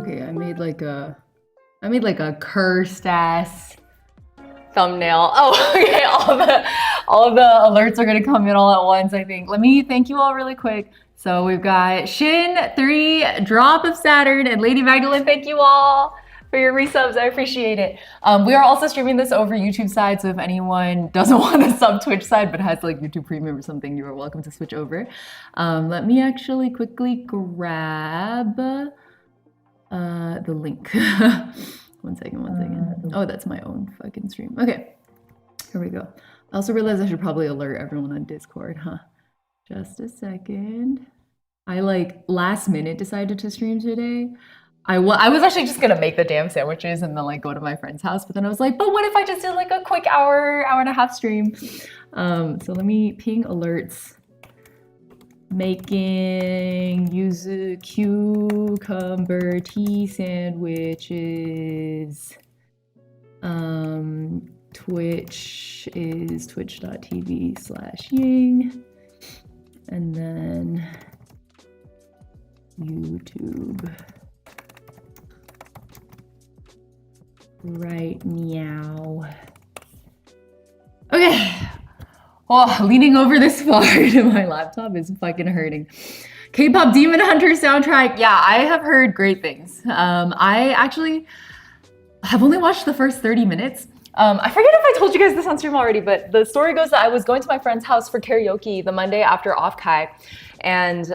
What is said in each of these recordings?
Okay, I made like a cursed ass thumbnail. Oh, okay. All of the alerts are gonna come in all at once, I think. Let me thank you all really quick. So we've got Shin, 3, Drop of Saturn, and Lady Magdalene. Thank you all for your resubs. I appreciate it. We are also streaming this over YouTube side, so if anyone doesn't want the sub Twitch side but has like YouTube Premium or something, you are welcome to switch over. Let me actually quickly grab the link. One second. Oh, that's my own fucking stream. Okay, here we go. I also realized I should probably alert everyone on Discord, huh? Just a second. I like last minute decided to stream today. I was actually just gonna make the damn sandwiches and then like go to my friend's house, but then I was like, but what if I just did like a quick hour and a half stream? So let me ping alerts. Making yuzu cucumber tea sandwiches. Twitch is twitch.tv/ying. And then YouTube right now. Okay. Oh, leaning over this far to my laptop is fucking hurting. K-pop Demon Hunter soundtrack. Yeah, I have heard great things. I actually have only watched the first 30 minutes. I forget if I told you guys this on stream already, but the story goes that I was going to my friend's house for karaoke the Monday after Off-Kai, and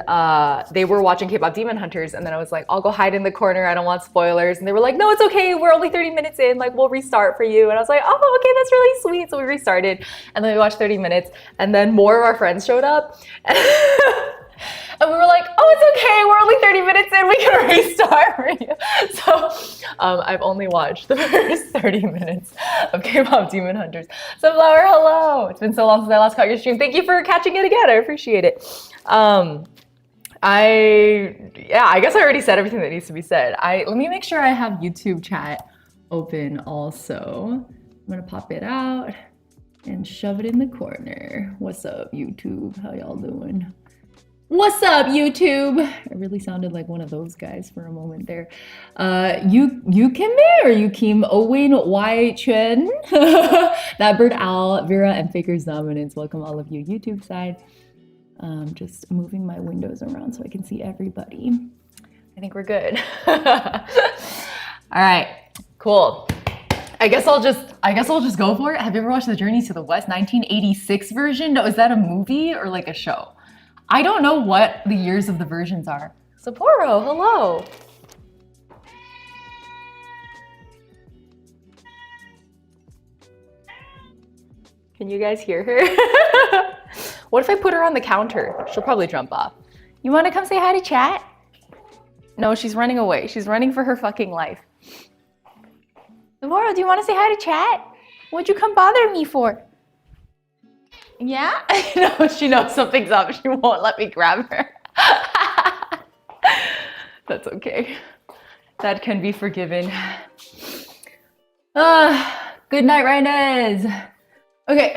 they were watching K-pop Demon Hunters, and then I was like, I'll go hide in the corner, I don't want spoilers, and they were like, no, it's okay, we're only 30 minutes in, like, we'll restart for you, and I was like, oh, okay, that's really sweet, so we restarted, and then we watched 30 minutes, and then more of our friends showed up, and we were like, oh, it's okay, we're only 30 minutes in, we can restart for you. So I've only watched the first 30 minutes of K-pop Demon Hunters. Sunflower, hello. It's been so long since I last caught your stream. Thank you for catching it again. I appreciate it. I guess I already said everything that needs to be said. Let me make sure I have YouTube chat open also. I'm gonna pop it out and shove it in the corner. What's up, YouTube? How y'all doing? What's up, YouTube? I really sounded like one of those guys for a moment there. You Kim or you Kim Owen Wai Chen, That Bird Owl, Vera, and Faker's Dominance. Welcome all of you YouTube side. Just moving my windows around so I can see everybody. I think we're good. All right, cool. I guess I'll just go for it. Have you ever watched The Journey to the West 1986 version? No, is that a movie or like a show? I don't know what the years of the versions are. Sapporo, hello. Can you guys hear her? What if I put her on the counter? She'll probably jump off. You want to come say hi to chat? No, she's running away. She's running for her fucking life. Sapporo, do you want to say hi to chat? What'd you come bother me for? Yeah? No, she knows something's up. She won't let me grab her. That's okay. That can be forgiven. Good night, Rhinez. Okay.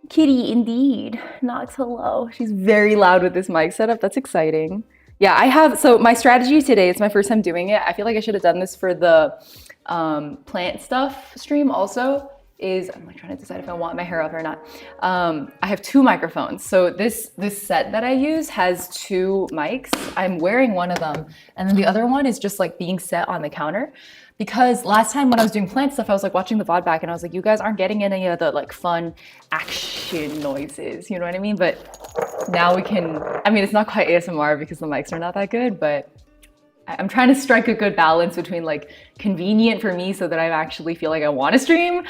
Kitty, indeed. Nox, hello. She's very loud with this mic setup. That's exciting. Yeah, so my strategy today, it's my first time doing it. I feel like I should have done this for the plant stuff stream also. I'm like trying to decide if I want my hair up or not. I have 2 microphones. So this set that I use has 2 mics. I'm wearing one of them, and then the other one is just like being set on the counter. Because last time when I was doing plant stuff, I was like watching the VOD back and I was like, you guys aren't getting any of the like fun action noises, you know what I mean? But now we can, I mean, it's not quite ASMR because the mics are not that good, but I'm trying to strike a good balance between like convenient for me so that I actually feel like I want to stream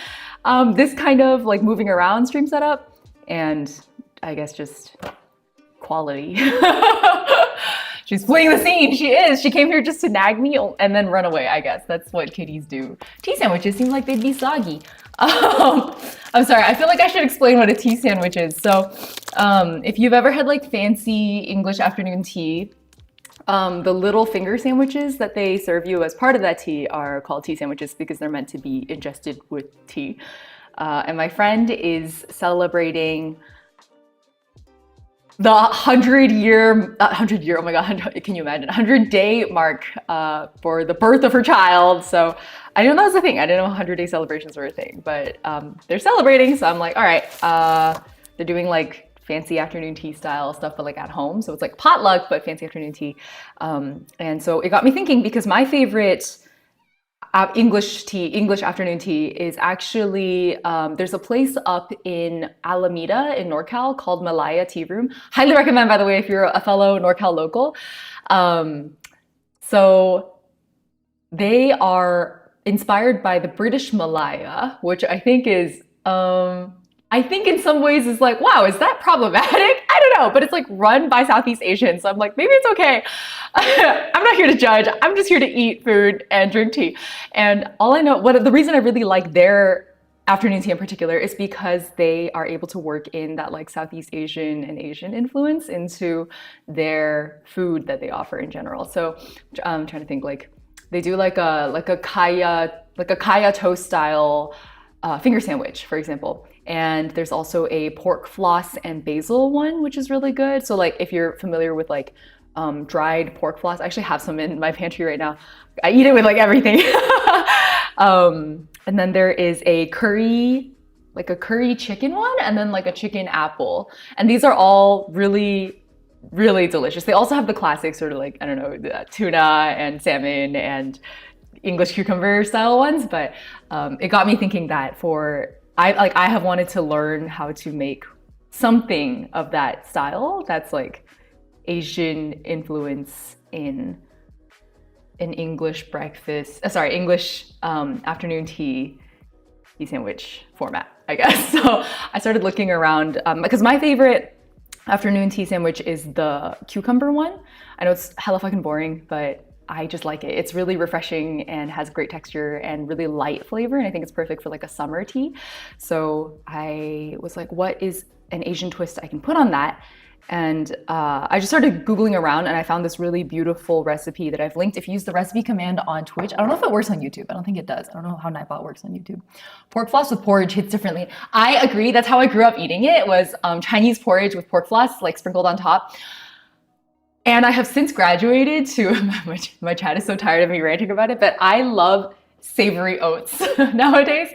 this kind of like moving around stream setup, and I guess just quality. She's fleeing the scene. She is. She came here just to nag me and then run away, I guess. That's what kitties do. Tea sandwiches seem like they'd be soggy. I'm sorry. I feel like I should explain what a tea sandwich is. So if you've ever had like fancy English afternoon tea, the little finger sandwiches that they serve you as part of that tea are called tea sandwiches because they're meant to be ingested with tea. And my friend is celebrating the 100-year, oh my God, can you imagine? 100-day mark for the birth of her child. So I didn't know that was a thing. I didn't know 100-day celebrations were a thing, but they're celebrating. So I'm like, all right, they're doing like fancy afternoon tea style stuff, but like at home. So it's like potluck, but fancy afternoon tea. And so it got me thinking because my favorite English afternoon tea is actually, there's a place up in Alameda in NorCal called Malaya Tea Room. Highly recommend, by the way, if you're a fellow NorCal local. So they are inspired by the British Malaya, which I think is, I think in some ways is like, wow, is that problematic? I don't know, but it's like run by Southeast Asians. So I'm like, maybe it's okay. I'm not here to judge. I'm just here to eat food and drink tea. And all I know, the reason I really like their afternoon tea in particular is because they are able to work in that like Southeast Asian and Asian influence into their food that they offer in general. So I'm trying to think, like they do like a kaya toast style finger sandwich, for example. And there's also a pork floss and basil one, which is really good. So like if you're familiar with like dried pork floss, I actually have some in my pantry right now. I eat it with like everything. And then there is a curry chicken one, and then like a chicken apple. And these are all really, really delicious. They also have the classic sort of like, I don't know, tuna and salmon and English cucumber style ones. But it got me thinking that I have wanted to learn how to make something of that style that's like Asian influence in an English English afternoon tea sandwich format, I guess. So I started looking around because my favorite afternoon tea sandwich is the cucumber one. I know it's hella fucking boring, but I just like it. It's really refreshing and has great texture and really light flavor. And I think it's perfect for like a summer tea. So I was like, what is an Asian twist I can put on that? And I just started Googling around and I found this really beautiful recipe that I've linked. If you use the recipe command on Twitch, I don't know if it works on YouTube. I don't think it does. I don't know how Nightbot works on YouTube. Pork floss with porridge hits differently. I agree. That's how I grew up eating it, was Chinese porridge with pork floss like sprinkled on top. And I have since graduated to, my chat is so tired of me ranting about it, but I love savory oats nowadays.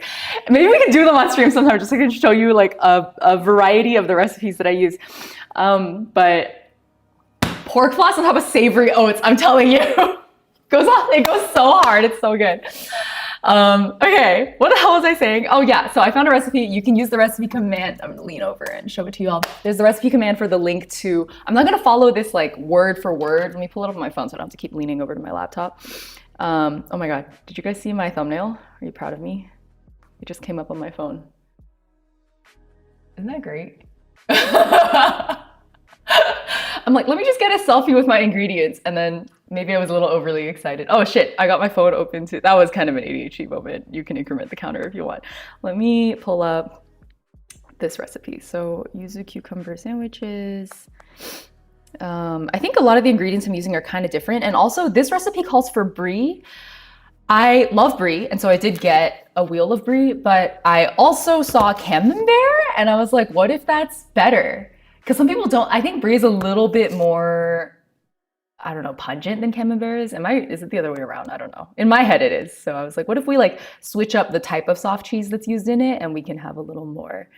Maybe we can do them on stream sometime just so I can show you like a variety of the recipes that I use. But pork floss on top of savory oats, I'm telling you, it goes so hard. It's so good. Okay, what the hell was I saying? Oh yeah, so I found a recipe. You can use the recipe command. I'm gonna lean over and show it to you all. There's the recipe command for the link to, I'm not gonna follow this like word for word. Let me pull it up on my phone so I don't have to keep leaning over to my laptop. Oh my God, did you guys see my thumbnail? Are you proud of me? It just came up on my phone. Isn't that great? I'm like, let me just get a selfie with my ingredients, and then maybe I was a little overly excited. Oh shit, I got my phone open too. That was kind of an ADHD moment. You can increment the counter if you want. Let me pull up this recipe. So yuzu cucumber sandwiches. I think a lot of the ingredients I'm using are kind of different. And also this recipe calls for brie. I love brie, and so I did get a wheel of brie, but I also saw camembert, and I was like, what if that's better? Because some people don't, I think brie is a little bit more, I don't know, pungent than camembert is. Is it the other way around? I don't know. In my head it is. So I was like, what if we like switch up the type of soft cheese that's used in it and we can have a little more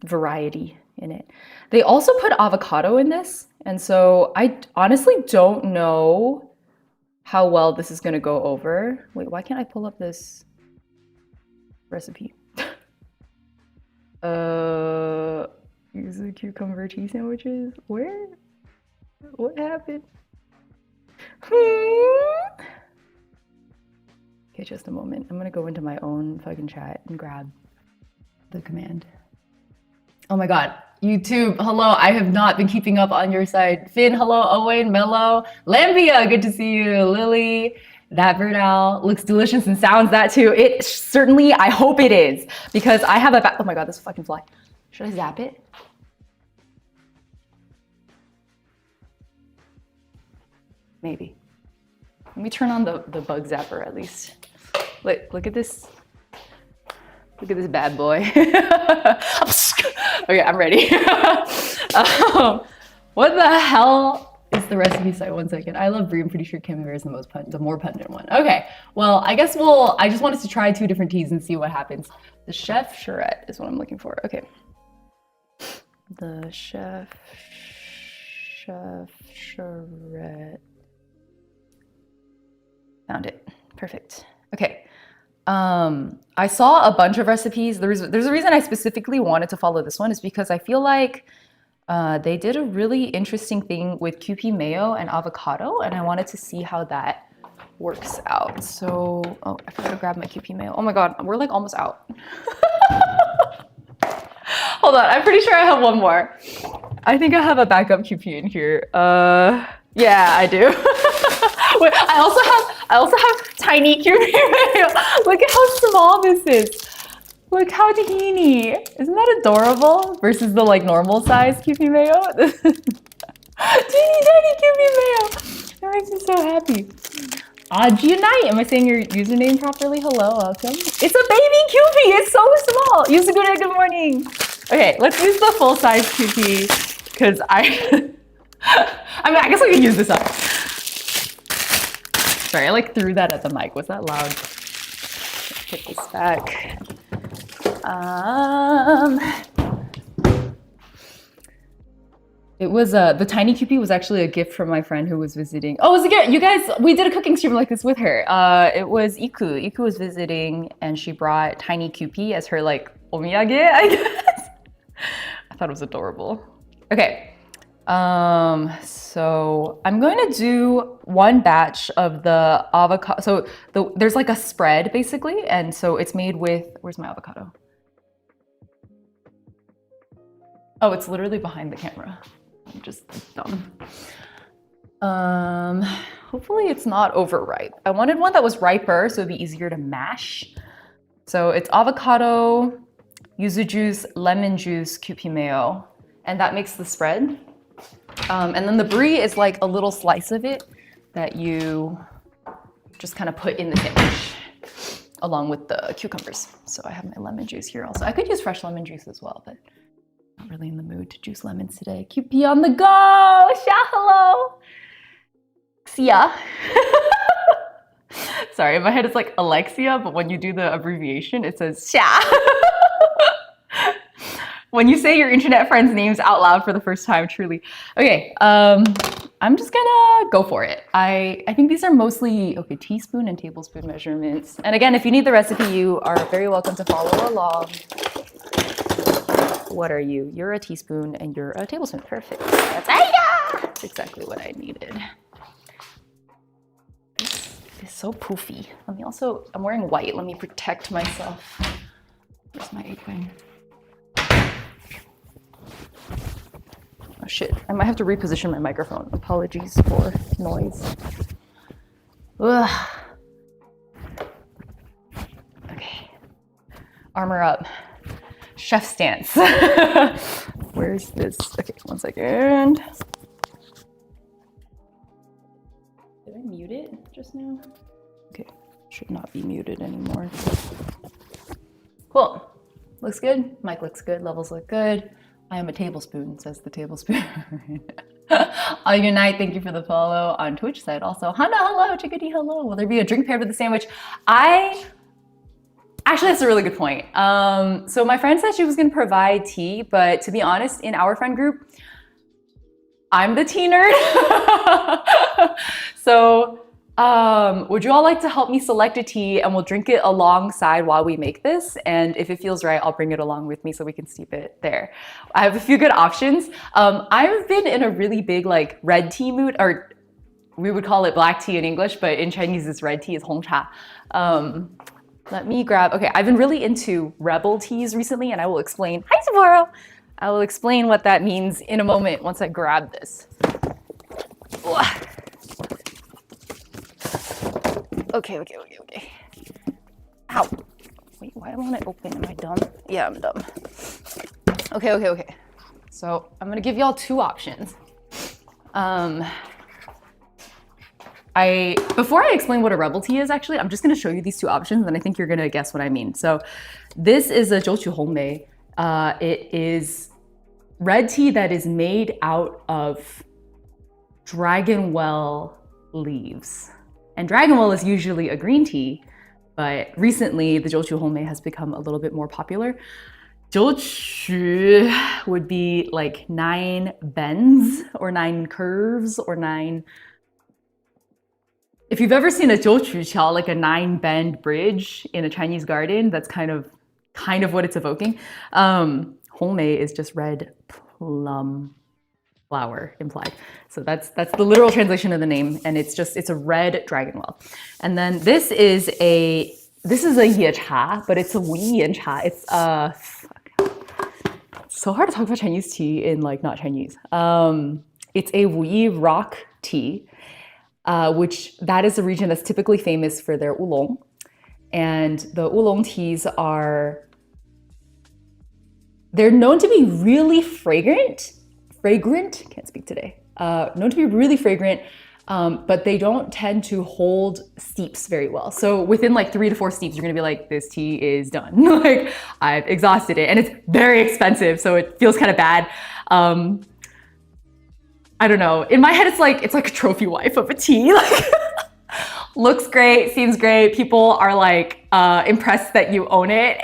variety in it. They also put avocado in this. And so I honestly don't know how well this is gonna go over. Wait, why can't I pull up this recipe? Yuzu cucumber tea sandwiches. Where? What happened? Okay, just a moment. I'm gonna go into my own fucking chat and grab the command. Oh my God, YouTube, hello. I have not been keeping up on your side. Finn, hello. Owen, Mello, Lambia, good to see you. Lily, that bird owl looks delicious and sounds that too. It certainly, I hope it is, because I have oh my God, this fucking fly. Should I zap it? Maybe. Let me turn on the bug zapper at least. Look at this. Look at this bad boy. Okay, I'm ready. What the hell is the recipe site? 1 second. I love brie. I'm pretty sure camembert is the more pungent one. Okay. Well, I guess I just wanted to try 2 different teas and see what happens. The chef charrette is what I'm looking for. Okay. The chef charrette. Found it. Perfect. Okay. I saw a bunch of recipes. There's a reason I specifically wanted to follow this one is because I feel like they did a really interesting thing with Kewpie mayo and avocado, and I wanted to see how that works out. So, oh, I forgot to grab my Kewpie mayo. Oh my God, we're like almost out. Hold on, I'm pretty sure I have one more. I think I have a backup Kewpie in here. Yeah, I do. Wait, I also have tiny Kewpie mayo. Look at how small this is. Look how teeny. Isn't that adorable? Versus the like normal size Kewpie mayo. Teeny tiny Kewpie mayo. That makes me so happy. Ajunite. Am I saying your username properly? Hello, welcome. It's a baby Kewpie. It's so small. Use a good morning. Okay, let's use the full size Kewpie because I mean, I guess I can use this up. Sorry, I like threw that at the mic. Was that loud? Let's put this back. It was the tiny Kewpie was actually a gift from my friend who was visiting. Oh, it was a gift. You guys, we did a cooking stream like this with her. It was Iku. Iku was visiting and she brought tiny Kewpie as her like omiyage, I guess. I thought it was adorable. Okay. So I'm going to do 1 batch of the avocado. So there's like a spread basically. And so it's made with, where's my avocado? Oh, it's literally behind the camera. I'm just dumb. Hopefully it's not overripe. I wanted one that was riper so it'd be easier to mash. So it's avocado, yuzu juice, lemon juice, Kewpie mayo, and that makes the spread. And then the brie is like a little slice of it that you just kind of put in the sandwich along with the cucumbers. So I have my lemon juice here also. I could use fresh lemon juice as well, but not really in the mood to juice lemons today. Kewpie on the go! Sha, hello! Xia. Sorry, in my head it's like Alexia, but when you do the abbreviation, it says Sha. When you say your internet friends' names out loud for the first time, truly. Okay, I'm just gonna go for it. I think these are mostly, okay, teaspoon and tablespoon measurements. And again, if you need the recipe, you are very welcome to follow along. What are you? You're a teaspoon and you're a tablespoon. Perfect. That's exactly what I needed. This is so poofy. Let me also, I'm wearing white. Let me protect myself. Where's my apron? Oh shit, I might have to reposition my microphone. Apologies for noise. Ugh. Okay. Armor up. Chef stance. Where's this? Okay, 1 second. Did I mute it just now? Okay, should not be muted anymore. Cool. Looks good. Mic looks good. Levels look good. I am a tablespoon, says the tablespoon. All your night, thank you for the follow on Twitch side also. Hana, hello, chickadee, hello. Will there be a drink paired with the sandwich? Actually, that's a really good point. So my friend said she was gonna provide tea, but to be honest, in our friend group, I'm the tea nerd. So would you all like to help me select a tea and we'll drink it alongside while we make this? And if it feels right, I'll bring it along with me so we can steep it there. I have a few good options. I've been in a really big like red tea mood, or we would call it black tea in English, but in Chinese it's red tea, it's hong cha. Let me grab, okay, I've been really into rebel teas recently and I will explain, hi Saburo! I will explain what that means in a moment once I grab this. Okay. Ow. Wait, why won't it open? Am I dumb? Yeah, I'm dumb. Okay. So I'm gonna give y'all 2 options. Before I explain what a rebel tea is, actually, I'm just gonna show you these 2 options and I think you're gonna guess what I mean. So this is a jochu honmei. It is red tea that is made out of dragonwell leaves. And dragonwell is usually a green tea, but recently the Jiuqiu Hongmei has become a little bit more popular. Jiuqiu would be like 9 bends or 9 curves or 9. If you've ever seen a Jiuqiu qiao, like a 9-bend bridge in a Chinese garden, that's kind of what it's evoking. Hongmei is just red plum flower implied. So that's the literal translation of the name, and it's a red dragonwell. And then this is a ye cha, but it's a wu yan cha. It's so hard to talk about Chinese tea in like not Chinese. It's a wu yi rock tea, which that is a region that's typically famous for their oolong. And the oolong teas they're known to be really fragrant, can't speak today, known to be really fragrant, but they don't tend to hold steeps very well. So within like 3 to 4 steeps, you're gonna be like, this tea is done. Like, I've exhausted it, and it's very expensive, so it feels kind of bad. I don't know, in my head, it's like a trophy wife of a tea. Like, looks great, seems great. People are like impressed that you own it,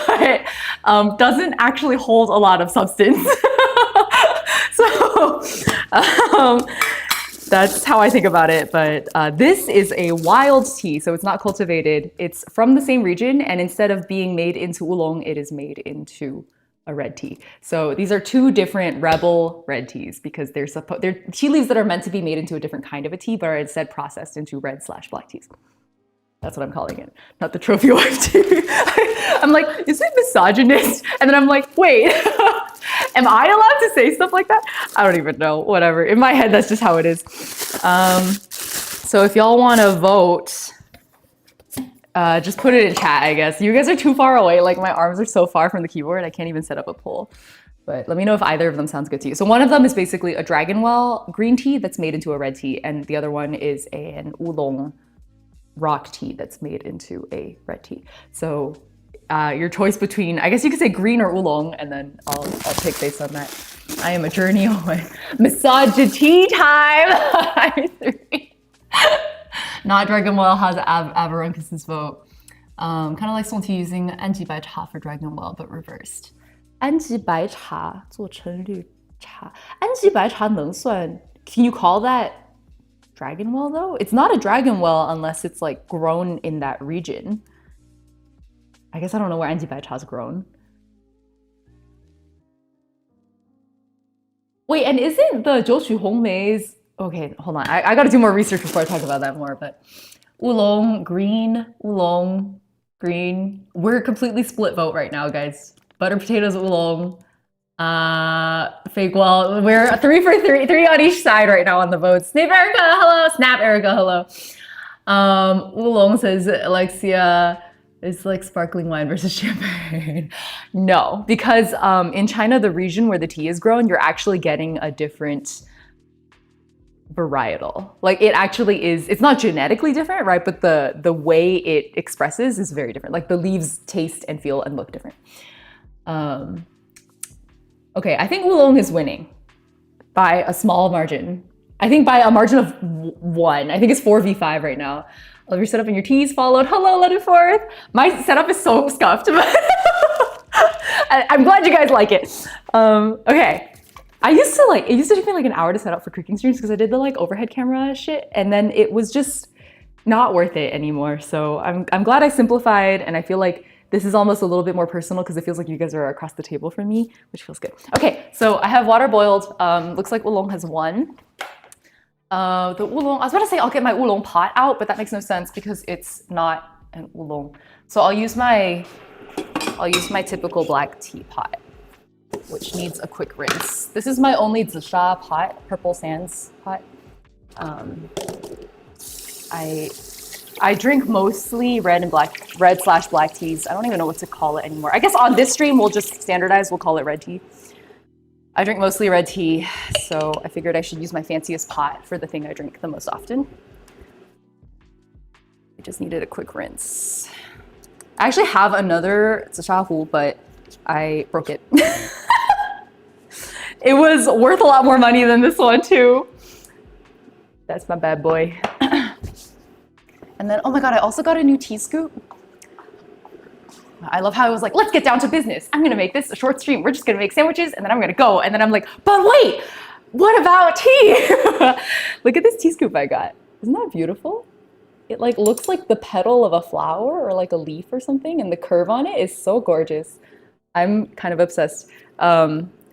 but doesn't actually hold a lot of substance. So that's how I think about it. But this is a wild tea, so it's not cultivated. It's from the same region, and instead of being made into oolong, it is made into a red tea. So these are 2 different rebel red teas because they're tea leaves that are meant to be made into a different kind of a tea, but are instead processed into red/black teas. That's what I'm calling it, not the trophy wife tea. I'm like, is it misogynist? And then I'm like, wait, am I allowed to say stuff like that? I don't even know, whatever. In my head, that's just how it is. So if y'all want to vote, just put it in chat, I guess. You guys are too far away. Like, my arms are so far from the keyboard, I can't even set up a poll. But let me know if either of them sounds good to you. So one of them is basically a dragonwell green tea that's made into a red tea, and the other one is an oolong rock tea that's made into a red tea. So your choice between, I guess you could say green or oolong, and then I'll pick based on that. I am a journey away. Massage tea time! 3. Not dragonwell has Avaruncus's vote. Kind of like Song Ti using Anji Bai Cha for dragonwell, but reversed. Anji Bai Cha 做成绿茶. Anji Bai Cha 能算, can you call that dragonwell though? It's not a dragonwell unless it's like grown in that region. I guess I don't know where Anji Bai Cha is grown. Wait, and isn't the Jiuqiu Hongmei's, okay, hold on. I gotta do more research before I talk about that more, but oolong, green, oolong, green. We're completely split vote right now, guys. Butter potatoes, oolong, fake wall. We're 3 for 3 on each side right now on the votes. Snap Erica, hello. Snap Erica, hello. Oolong says Alexia, it's like sparkling wine versus champagne. No, because in China, the region where the tea is grown, you're actually getting a different varietal. Like, it actually is, it's not genetically different, right? But the way it expresses is very different. Like, the leaves taste and feel and look different. Okay, I think oolong is winning by a small margin. I think by a margin of 1. I think it's 4v5 right now. Love your setup and your teas followed. Hello, let it forth. My setup is so scuffed, but I'm glad you guys like it. Okay. It used to take me like an hour to set up for cooking streams because I did the like overhead camera shit, and then it was just not worth it anymore. So I'm glad I simplified, and I feel like this is almost a little bit more personal because it feels like you guys are across the table from me, which feels good. Okay, so I have water boiled. Looks like oolong has won. The oolong, I was about to say I'll get my oolong pot out, but that makes no sense because it's not an oolong. So I'll use my typical black tea pot, which needs a quick rinse. This is my only zisha pot, purple sands pot. I drink mostly red/black teas. I don't even know what to call it anymore. I guess on this stream we'll just standardize, we'll call it red tea. I drink mostly red tea, so I figured I should use my fanciest pot for the thing I drink the most often. I just needed a quick rinse. I actually have another zisha hu, but I broke it. It was worth a lot more money than this one too. That's my bad boy. And then, oh my God, I also got a new tea scoop. I love how it was like, let's get down to business. I'm gonna make this a short stream. We're just gonna make sandwiches and then I'm gonna go. And then I'm like, but wait, what about tea? Look at this tea scoop I got. Isn't that beautiful? It like looks like the petal of a flower or like a leaf or something, and the curve on it is so gorgeous. I'm kind of obsessed.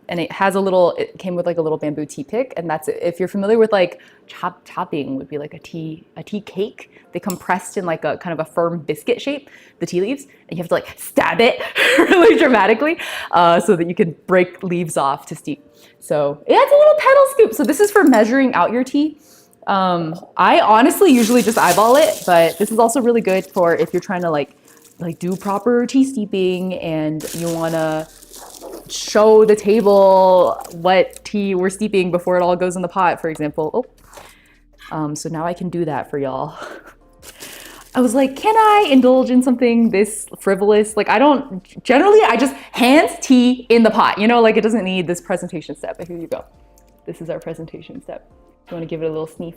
And it has it came with like a little bamboo tea pick, and that's it. If you're familiar with like chopping would be like a tea cake. They come pressed in like a kind of a firm biscuit shape, the tea leaves, and you have to like stab it really dramatically so that you can break leaves off to steep. So yeah, it's a little petal scoop. So this is for measuring out your tea. I honestly usually just eyeball it, but this is also really good for if you're trying to like do proper tea steeping and you want to show the table what tea we're steeping before it all goes in the pot, for example. So now I can do that for y'all. I was like, can I indulge in something this frivolous? Like I just hands tea in the pot, you know, like it doesn't need this presentation step. But here you go. This is our presentation step. You want to give it a little sniff?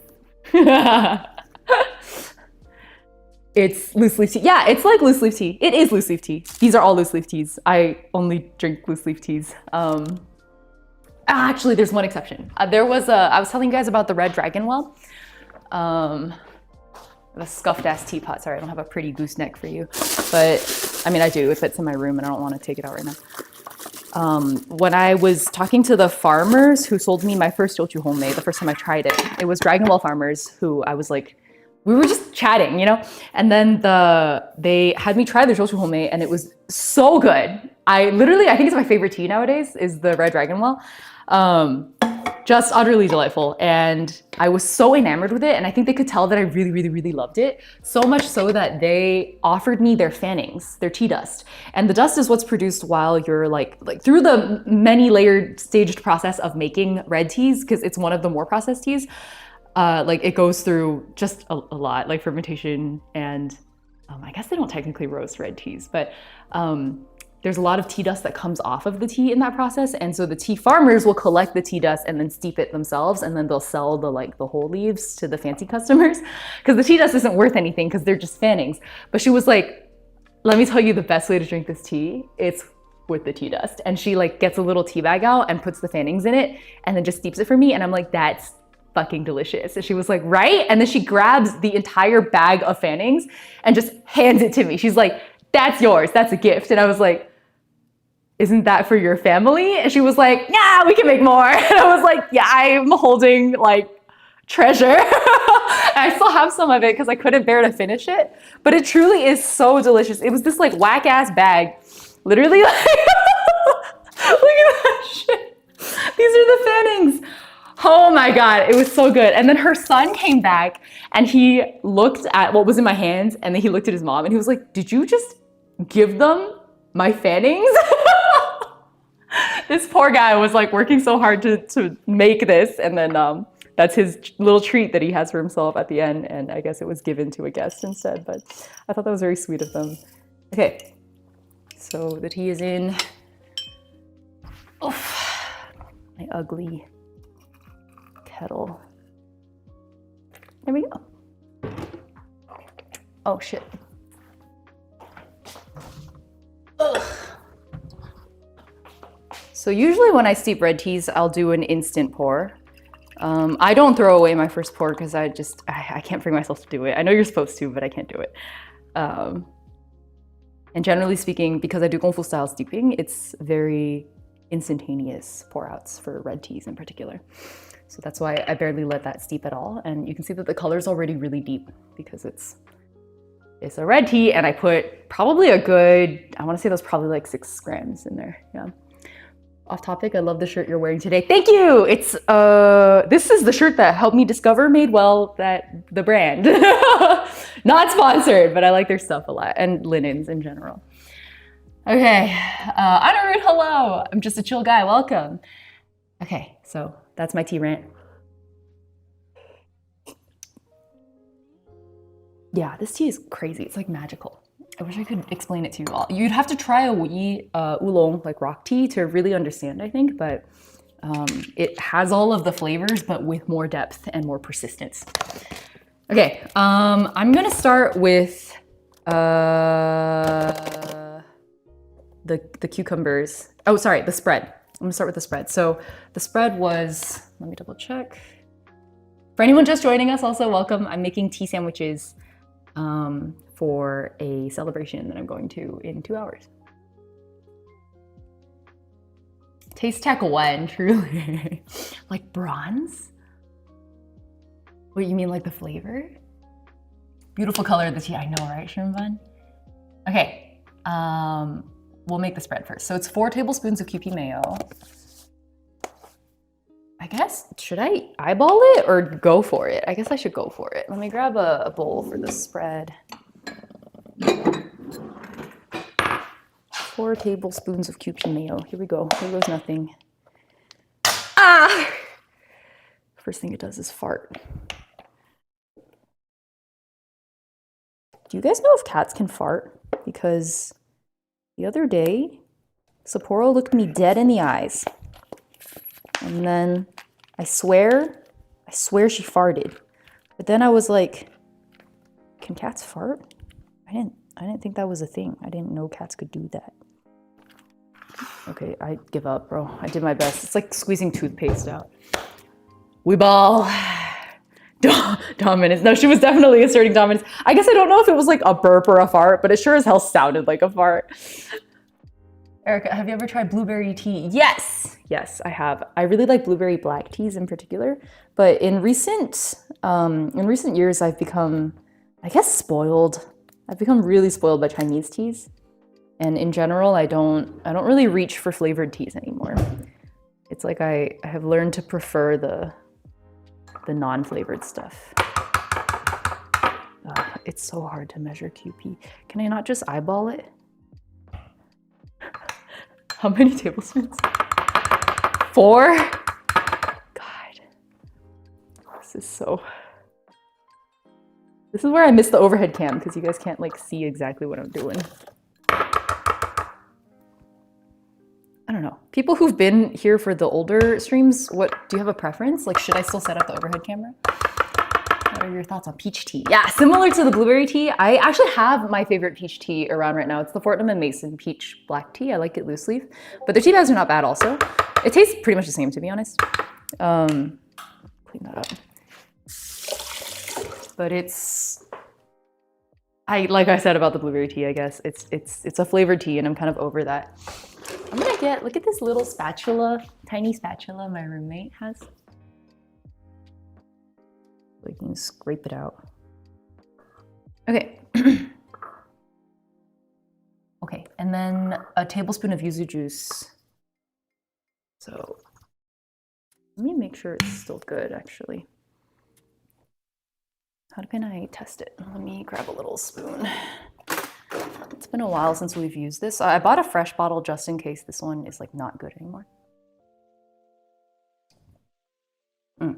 It's loose leaf tea. Yeah, it's like loose leaf tea. It is loose leaf tea. These are all loose leaf teas. I only drink loose leaf teas. Actually, there's one exception. I was telling you guys about the red dragon well. The scuffed ass teapot. Sorry, I don't have a pretty gooseneck for you. But I mean, I do if it's in my room and I don't want to take it out right now. When I was talking to the farmers who sold me my first Yochu homemade, the first time I tried it was Dragon Well farmers who I was like, we were just chatting, you know? And then they had me try the Yochu homemade and it was so good. I think it's my favorite tea nowadays is the Red Dragon Well. Just utterly delightful. And I was so enamored with it. And I think they could tell that I really, really, really loved it. So much so that they offered me their fannings, their tea dust. And the dust is what's produced while you're like through the many layered staged process of making red teas, because it's one of the more processed teas. Like it goes through just a lot, like fermentation and I guess they don't technically roast red teas, but there's a lot of tea dust that comes off of the tea in that process. And so the tea farmers will collect the tea dust and then steep it themselves. And then they'll sell the whole leaves to the fancy customers because the tea dust isn't worth anything because they're just fannings. But she was like, let me tell you the best way to drink this tea. It's with the tea dust. And she like gets a little tea bag out and puts the fannings in it and then just steeps it for me. And I'm like, that's fucking delicious. And she was like, right? And then she grabs the entire bag of fannings and just hands it to me. She's like, that's yours. That's a gift. And I was like, isn't that for your family? And she was like, yeah, we can make more. And I was like, yeah, I'm holding like treasure. And I still have some of it because I couldn't bear to finish it. But it truly is so delicious. It was this like whack ass bag. Literally like, look at that shit. These are the fannings. Oh my God, it was so good. And then her son came back and he looked at what was in my hands and then he looked at his mom and he was like, did you just give them my fannings? This poor guy was like working so hard to make this, and then that's his little treat that he has for himself at the end, and I guess it was given to a guest instead, but I thought that was very sweet of them. Okay, so the tea is in. Oof, my ugly kettle. There we go. Oh shit. Ugh. So usually when I steep red teas, I'll do an instant pour. I don't throw away my first pour because I can't bring myself to do it. I know you're supposed to, but I can't do it. And generally speaking, because I do Gongfu style steeping, it's very instantaneous pour outs for red teas in particular. So that's why I barely let that steep at all. And you can see that the color's already really deep because it's a red tea, and I put probably a good, I want to say there's probably like 6 grams in there. Yeah. Off topic, I love the shirt you're wearing today. Thank you. It's this is the shirt that helped me discover Madewell, the brand. Not sponsored, but I like their stuff a lot, and linens in general. Okay, Anirudh, hello. I'm just a chill guy. Welcome. Okay, so that's my tea rant. Yeah, this tea is crazy. It's like magical. I wish I could explain it to you all. You'd have to try a wee oolong, like rock tea, to really understand, I think. But it has all of the flavors, but with more depth and more persistence. Okay, I'm gonna start with the cucumbers. Oh, sorry, the spread. I'm gonna start with the spread. So the spread was, let me double check. For anyone just joining us, also welcome. I'm making tea sandwiches for a celebration that I'm going to in 2 hours. Taste tech one, truly. Like bronze? What, you mean like the flavor? Beautiful color of the tea, I know, right, Shroom Bun? Okay, we'll make the spread first. So it's 4 tablespoons of Kewpie mayo. I guess, should I eyeball it or go for it? I guess I should go for it. Let me grab a bowl for the spread. 4 tablespoons of Kewpie mayo. Here we go. Here goes nothing. Ah! First thing it does is fart. Do you guys know if cats can fart? Because the other day, Sapporo looked me dead in the eyes. And then I swear she farted. But then I was like, can cats fart? I didn't think that was a thing. I didn't know cats could do that. Okay, I give up, bro. I did my best. It's like squeezing toothpaste out. We ball. Dominance. No, she was definitely asserting dominance. I guess I don't know if it was like a burp or a fart, but it sure as hell sounded like a fart. Erica, have you ever tried blueberry tea? Yes, I have. I really like blueberry black teas in particular, but in recent years, I've become, I guess, spoiled. I've become really spoiled by Chinese teas, and in general, I don't really reach for flavored teas anymore. It's like I have learned to prefer the non-flavored stuff. It's so hard to measure QP. Can I not just eyeball it? How many tablespoons? 4? God. This is where I miss the overhead cam because you guys can't like see exactly what I'm doing. I don't know. People who've been here for the older streams, do you have a preference? Like, should I still set up the overhead camera? What are your thoughts on peach tea? Yeah, similar to the blueberry tea. I actually have my favorite peach tea around right now. It's the Fortnum & Mason peach black tea. I like it loose leaf, but their tea bags are not bad also. It tastes pretty much the same, to be honest. Clean that up. But like I said about the blueberry tea, I guess it's a flavored tea, and I'm kind of over that. I'm gonna look at this little spatula, tiny spatula my roommate has. We can scrape it out. Okay. Okay, and then a tablespoon of yuzu juice. So let me make sure it's still good, actually. How can I test it? Let me grab a little spoon. It's been a while since we've used this. I bought a fresh bottle just in case this one is like not good anymore. I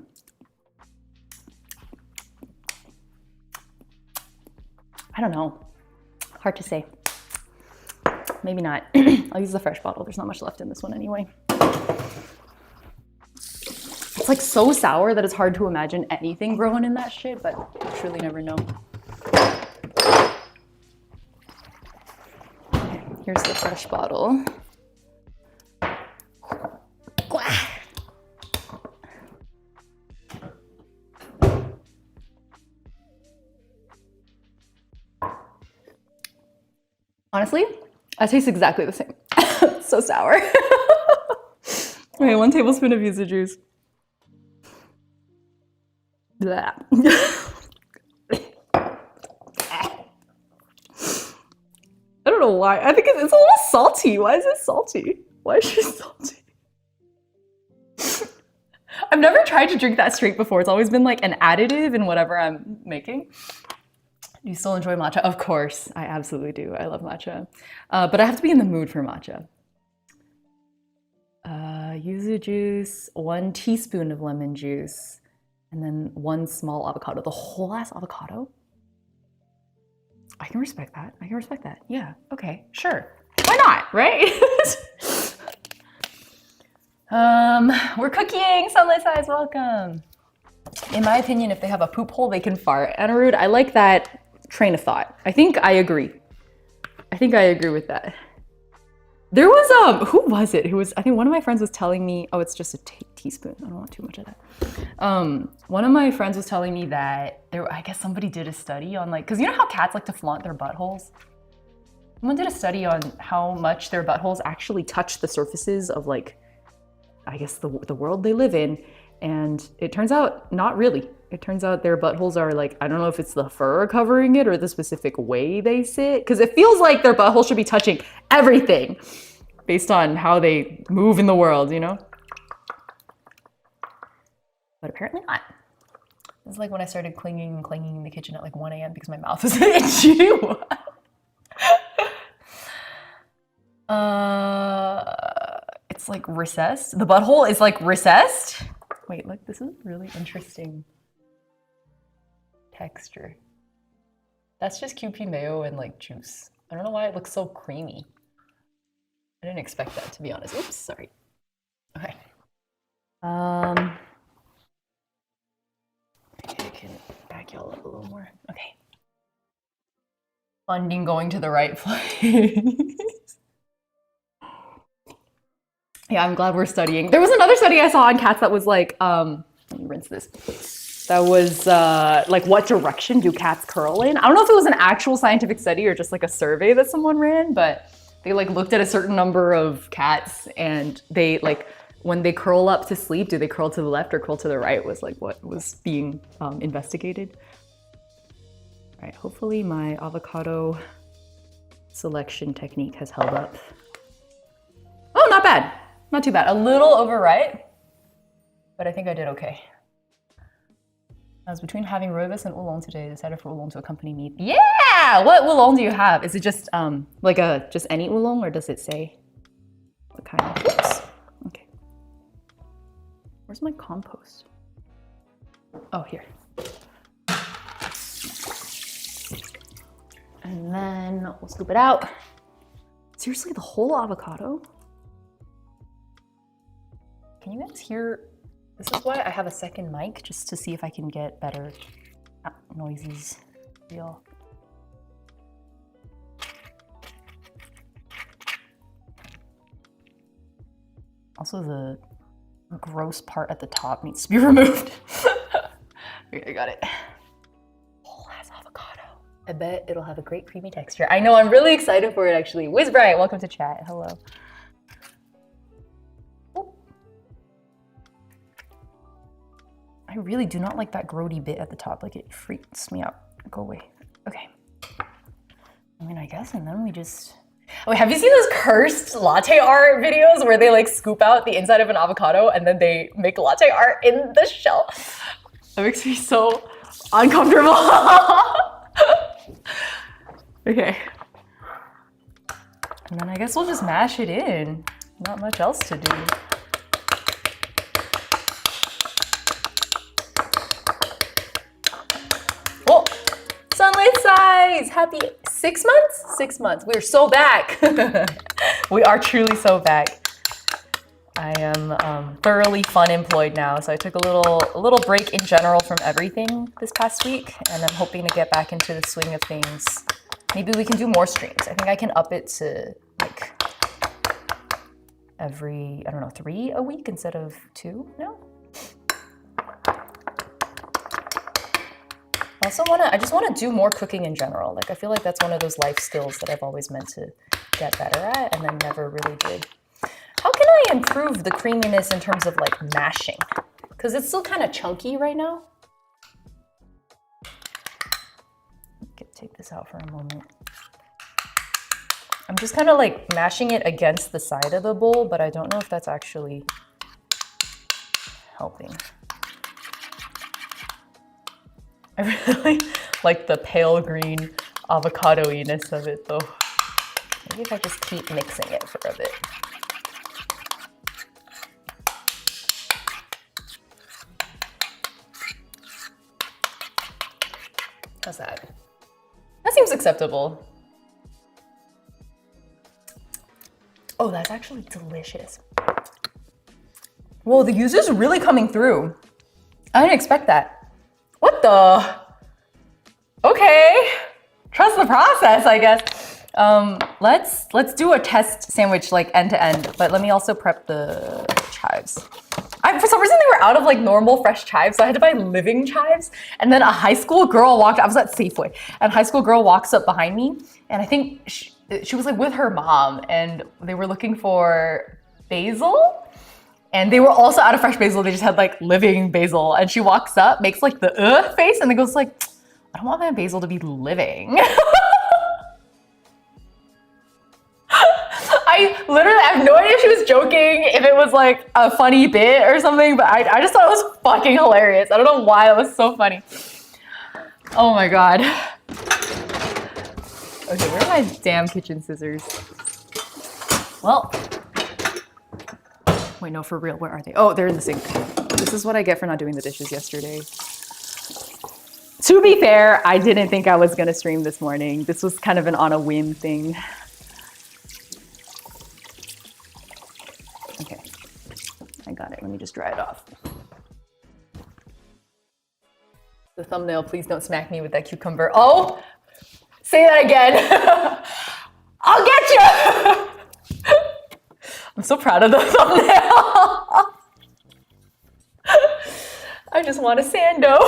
don't know. Hard to say. Maybe not. I'll use the fresh bottle. There's not much left in this one anyway. It's like so sour that it's hard to imagine anything growing in that shit, but you truly never know. Okay, here's the fresh bottle. Honestly, that tastes exactly the same. It's so sour. Okay, 1 tablespoon of yuzu juice. Blah. I don't know why. I think it's a little salty. Why is it salty? Why is she salty? I've never tried to drink that straight before. It's always been like an additive in whatever I'm making. Do you still enjoy matcha? Of course, I absolutely do. I love matcha. But I have to be in the mood for matcha. Yuzu juice, 1 teaspoon of lemon juice, and then 1 small avocado. The whole ass avocado? I can respect that. I can respect that. Yeah, okay, sure. Why not, right? We're cooking. Sunlit Size, welcome. In my opinion, if they have a poop hole, they can fart. Anirudh, I like that train of thought. I think I agree. I think I agree with that. There was who was it? Who was? I think one of my friends was telling me. Oh, it's just a teaspoon. I don't want too much of that. One of my friends was telling me that there. I guess somebody did a study on like, because you know how cats like to flaunt their buttholes. Someone did a study on how much their buttholes actually touch the surfaces of like, I guess the world they live in, and it turns out not really. It turns out their buttholes are like, I don't know if it's the fur covering it or the specific way they sit, because it feels like their butthole should be touching everything based on how they move in the world, you know? But apparently not. It's like when I started clanging and clanging in the kitchen at like 1 a.m. because my mouth was itchy. It's like recessed. The butthole is like recessed. Wait, look, this is really interesting texture. That's just QP mayo and like juice. I don't know why it looks so creamy. I didn't expect that, to be honest. Oops, sorry. Okay. Maybe I can back y'all up a little more. Okay. Funding going to the right place. Yeah, I'm glad we're studying. There was another study I saw on cats that was like, let me rinse this. That was like, what direction do cats curl in? I don't know if it was an actual scientific study or just like a survey that someone ran, but they like looked at a certain number of cats and they like, when they curl up to sleep, do they curl to the left or curl to the right was like what was being investigated. All right, hopefully my avocado selection technique has held up. Oh, not bad. Not too bad. A little overripe, but I think I did okay. I was between having rooibos and oolong today. I decided for oolong to accompany me. Yeah! What oolong do you have? Is it just like just any oolong, or does it say what kind? Oops. Okay. Where's my compost? Oh, here. And then we'll scoop it out. Seriously, the whole avocado? Can you guys hear? This is why I have a second mic, just to see if I can get better noises. Y'all. Also, the gross part at the top needs to be removed. Okay, I got it. Whole ass avocado. I bet it'll have a great creamy texture. I know, I'm really excited for it actually. Wiz Bright, welcome to chat. Hello. I really do not like that grody bit at the top. Like, it freaks me out. Go away. Okay. I mean, I guess, and then we just... Oh, have you seen those cursed latte art videos where they like scoop out the inside of an avocado and then they make latte art in the shell? That makes me so uncomfortable. Okay. And then I guess we'll just mash it in. Not much else to do. Sunlit Size! Happy 6 months? 6 months. We're so back. We are truly so back. I am thoroughly fun employed now, so I took a little break in general from everything this past week, and I'm hoping to get back into the swing of things. Maybe we can do more streams. I think I can up it to like every, I don't know, 3 a week instead of 2 now. I just want to do more cooking in general. Like, I feel like that's one of those life skills that I've always meant to get better at and then never really did. How can I improve the creaminess in terms of like mashing? Because it's still kind of chunky right now. Take this out for a moment. I'm just kind of like mashing it against the side of the bowl, but I don't know if that's actually helping. I really like the pale green avocado-iness of it though. Maybe if I just keep mixing it for a bit. How's that? That seems acceptable. Oh, that's actually delicious. Whoa, the yuzu's really coming through. I didn't expect that. What the? Okay. Trust the process, I guess. Let's do a test sandwich like end to end, but let me also prep the chives. For some reason they were out of like normal fresh chives, so I had to buy living chives. And then a high school girl walked, I was at Safeway, and a high school girl walks up behind me, and I think she was like with her mom, and they were looking for basil. And they were also out of fresh basil. They just had like living basil. And she walks up, makes like the face, and then goes like, I don't want my basil to be living. I literally have no idea if she was joking, if it was like a funny bit or something, but I just thought it was fucking hilarious. I don't know why it was so funny. Oh my God. Okay, where are my damn kitchen scissors? Well, wait, no, for real, where are they? Oh, they're in the sink. This is what I get for not doing the dishes yesterday. To be fair, I didn't think I was gonna stream this morning. This was kind of an on a whim thing. Okay, I got it. Let me just dry it off. The thumbnail, please don't smack me with that cucumber. Oh, say that again. I'll get you. I'm so proud of the thumbnail. I just want a sando.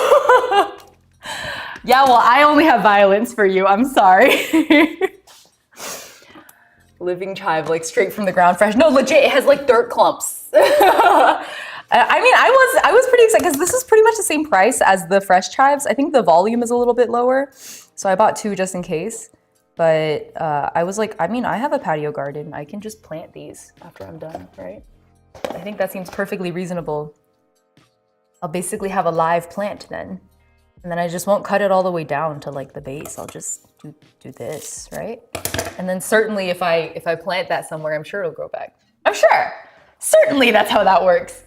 Yeah, well, I only have violence for you. I'm sorry. Living chive, like straight from the ground, fresh. No, legit, it has like dirt clumps. I mean, I was pretty excited because this is pretty much the same price as the fresh chives. I think the volume is a little bit lower, so I bought 2 just in case. But I was like, I mean, I have a patio garden. I can just plant these after I'm done, right? I think that seems perfectly reasonable. I'll basically have a live plant then. And then I just won't cut it all the way down to like the base. I'll just do this, right? And then certainly if I plant that somewhere, I'm sure it'll grow back. I'm sure. Certainly that's how that works.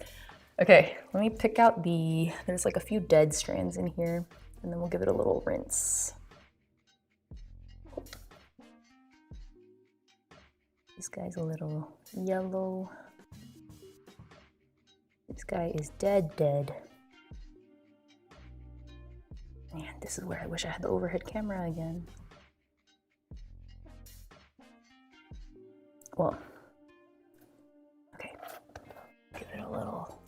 Okay, let me pick out there's like a few dead strands in here, and then we'll give it a little rinse. This guy's a little yellow. This guy is dead. Man, this is where I wish I had the overhead camera again. Well, okay. Give it a little.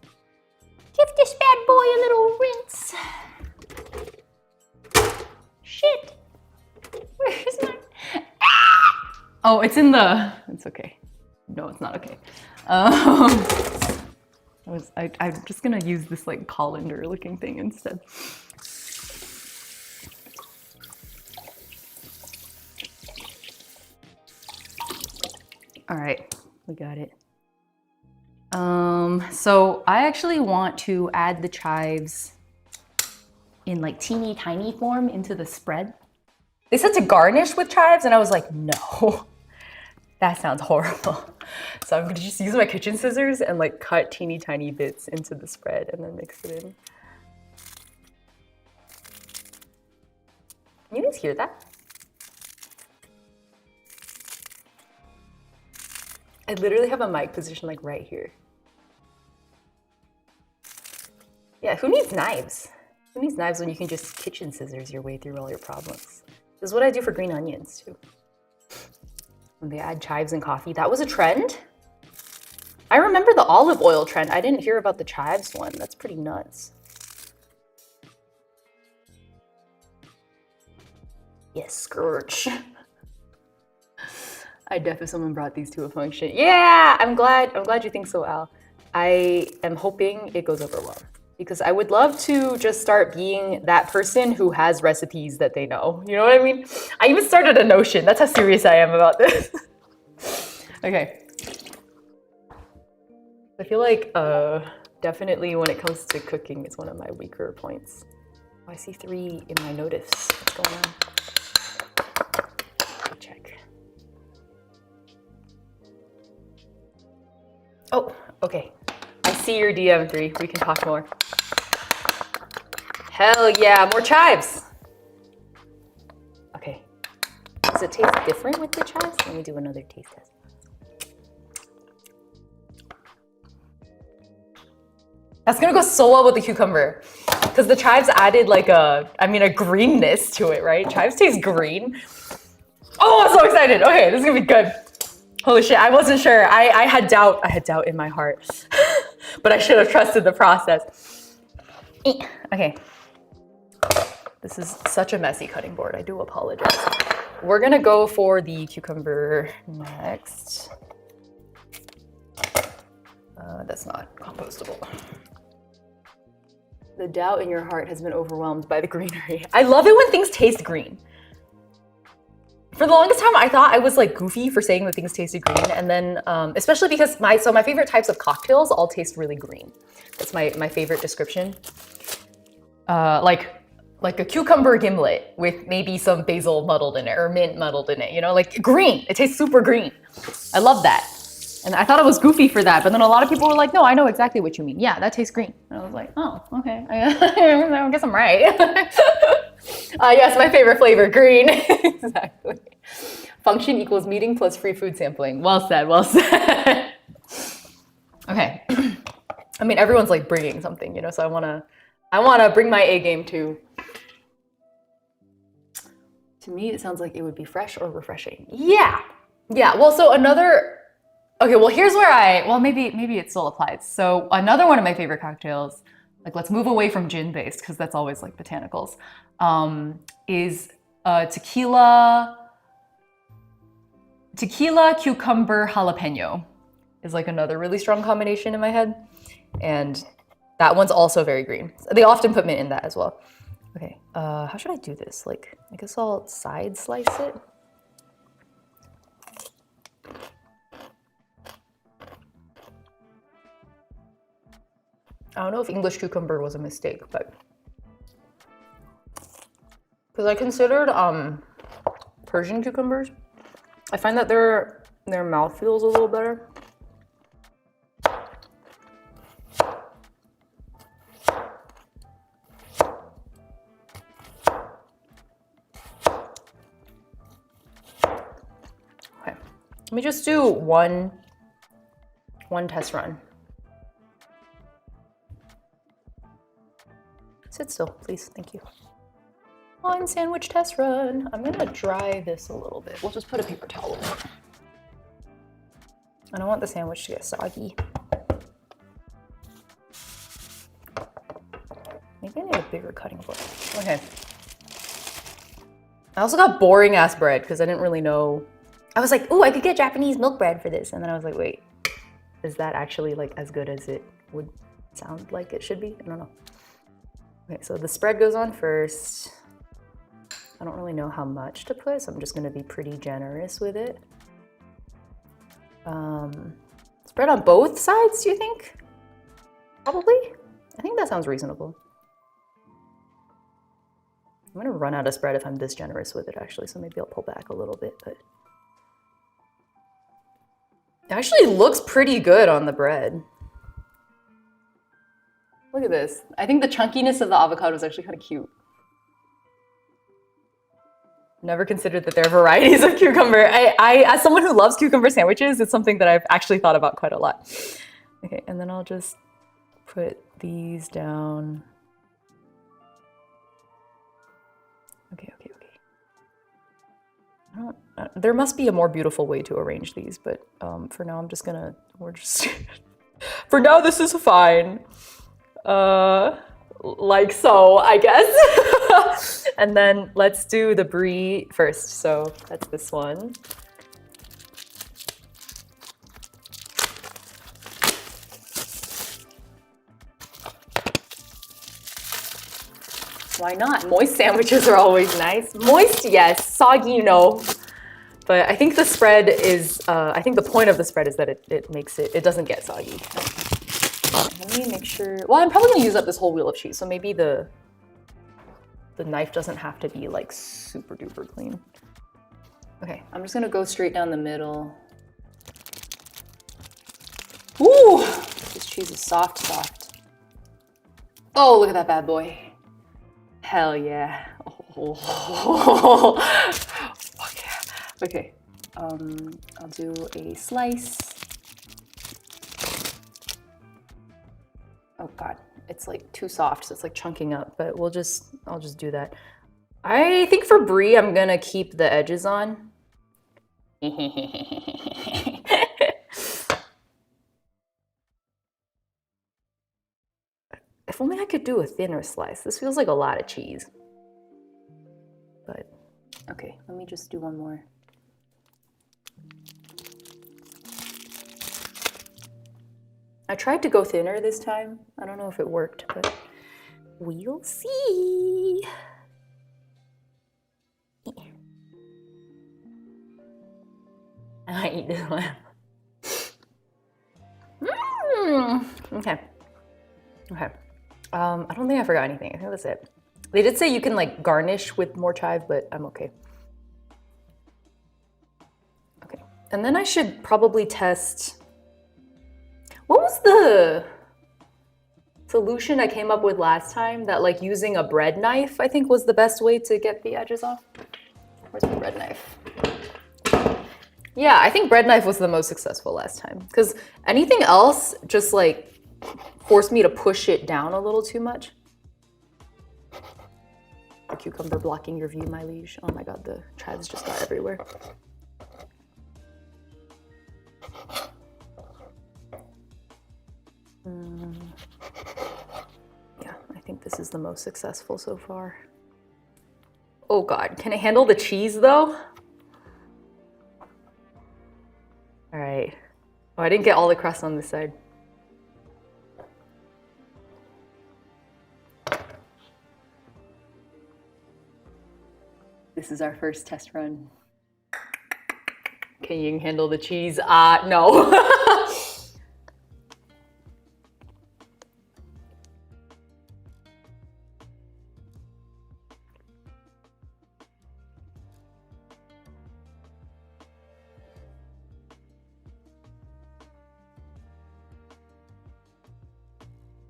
Give this bad boy a little rinse. Shit. Where's my... Ah! Oh, it's in the... It's okay. No, it's not okay. I'm just gonna use this like colander looking thing instead. All right, we got it. So I actually want to add the chives in like teeny tiny form into the spread. They said to garnish with chives, and I was like, no, that sounds horrible. So I'm gonna just use my kitchen scissors and like cut teeny tiny bits into the spread and then mix it in. Can you guys hear that? I literally have a mic position like right here. Yeah, who needs knives? Who needs knives when you can just kitchen scissors your way through all your problems? This is what I do for green onions too. When they add chives in coffee, that was a trend. I remember the olive oil trend. I didn't hear about the chives one. That's pretty nuts. Yes, scourge. I'd def if someone brought these to a function. Yeah, I'm glad you think so, Al. I am hoping it goes over well because I would love to just start being that person who has recipes that they know. You know what I mean? I even started a Notion. That's how serious I am about this. Okay. I feel like definitely when it comes to cooking, it's one of my weaker points. Oh, I see 3 in my notice. What's going on? Check. Oh, okay. I see your DM3. We can talk more. Hell yeah, more chives. Okay. Does it taste different with the chives? Let me do another taste test. That's gonna go so well with the cucumber. Because the chives added like a greenness to it, right? Chives taste green. Oh, I'm so excited. Okay, this is gonna be good. Holy shit, I wasn't sure. I had doubt. I had doubt in my heart. But I should have trusted the process. Okay. This is such a messy cutting board. I do apologize. We're gonna go for the cucumber next. That's not compostable. The doubt in your heart has been overwhelmed by the greenery. I love it when things taste green. For the longest time, I thought I was like goofy for saying that things tasted green, and then especially because my favorite types of cocktails all taste really green. That's my favorite description. Like a cucumber gimlet with maybe some basil muddled in it or mint muddled in it. You know, like green. It tastes super green. I love that. And I thought it was goofy for that, but then a lot of people were like, no, I know exactly what you mean. Yeah, that tastes green. And I was like, oh, okay. I guess I'm right. Yes, my favorite flavor, green. Exactly. Function equals meeting plus free food sampling. Well said, well said. Okay. I mean, everyone's like bringing something, you know, so I wanna bring my A game too. To me, it sounds like it would be fresh or refreshing. Yeah. Yeah, well, so okay, well, here's where maybe it still applies. So another one of my favorite cocktails, like let's move away from gin based because that's always like botanicals, is tequila cucumber jalapeno is like another really strong combination in my head. And that one's also very green. They often put mint in that as well. Okay, how should I do this? Like, I guess I'll side slice it. I don't know if English cucumber was a mistake, but because I considered Persian cucumbers, I find that their mouth feels a little better. Okay, let me just do one test run. Sit still, please. Thank you. One sandwich test run. I'm gonna dry this a little bit. We'll just put a paper towel over it. I don't want the sandwich to get soggy. Maybe I need a bigger cutting board. Okay. I also got boring ass bread because I didn't really know. I was like, ooh, I could get Japanese milk bread for this. And then I was like, wait, is that actually like as good as it would sound like it should be? I don't know. Okay, so the spread goes on first. I don't really know how much to put, so I'm just gonna be pretty generous with it. Spread on both sides, do you think? Probably? I think that sounds reasonable. I'm gonna run out of spread if I'm this generous with it actually, so maybe I'll pull back a little bit, but. It actually looks pretty good on the bread. Look at this. I think the chunkiness of the avocado is actually kind of cute. Never considered that there are varieties of cucumber. I, as someone who loves cucumber sandwiches, it's something that I've actually thought about quite a lot. Okay, and then I'll just put these down. Okay. There must be a more beautiful way to arrange these, but for now I'm just gonna, for now this is fine. Like so, I guess. And then let's do the brie first. So that's this one. Why not? Moist sandwiches are always nice. Moist, yes. Soggy, no. But I think the spread is, I think the point of the spread is that it doesn't get soggy. Let me make sure, well, I'm probably gonna use up this whole wheel of cheese, so maybe the knife doesn't have to be like super duper clean. Okay, I'm just gonna go straight down the middle. Ooh, this cheese is soft. Oh, look at that bad boy. Hell yeah. Oh. Okay, I'll do a slice. Oh God, it's like too soft, so it's like chunking up, but I'll just do that. I think for brie, I'm gonna keep the edges on. If only I could do a thinner slice. This feels like a lot of cheese. But, okay, let me just do one more. I tried to go thinner this time. I don't know if it worked, but we'll see. I eat this one. Okay. Okay. I don't think I forgot anything. I think that's it. They did say you can like garnish with more chive, but I'm okay. Okay. And then I should probably test. What was the solution I came up with last time that like using a bread knife, I think was the best way to get the edges off? Where's my bread knife? Yeah, I think bread knife was the most successful last time because anything else just like forced me to push it down a little too much. A cucumber blocking your view, my liege. Oh my God, the chives just got everywhere. Yeah, I think this is the most successful so far. Oh God, can it handle the cheese though? All right. Oh, I didn't get all the crust on this side. This is our first test run. Can you handle the cheese? No.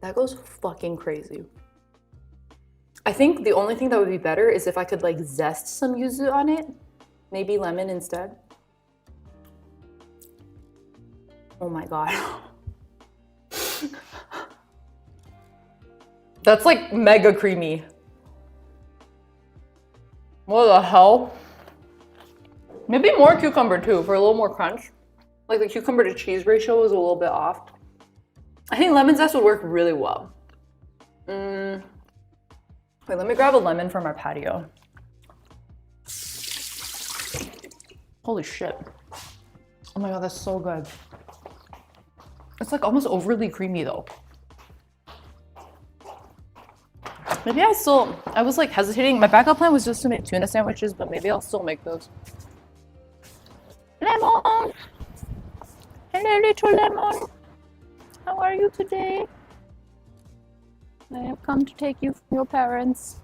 That goes fucking crazy. I think the only thing that would be better is if I could like zest some yuzu on it. Maybe lemon instead. Oh my God. That's like mega creamy. What the hell? Maybe more cucumber too for a little more crunch. Like the cucumber to cheese ratio was a little bit off. I think lemon zest would work really well. Wait, let me grab a lemon from our patio. Holy shit. Oh my God, that's so good. It's like almost overly creamy though. Maybe I was like hesitating. My backup plan was just to make tuna sandwiches, but maybe I'll still make those. Lemon! Hello, little lemon. How are you today? I have come to take you from your parents.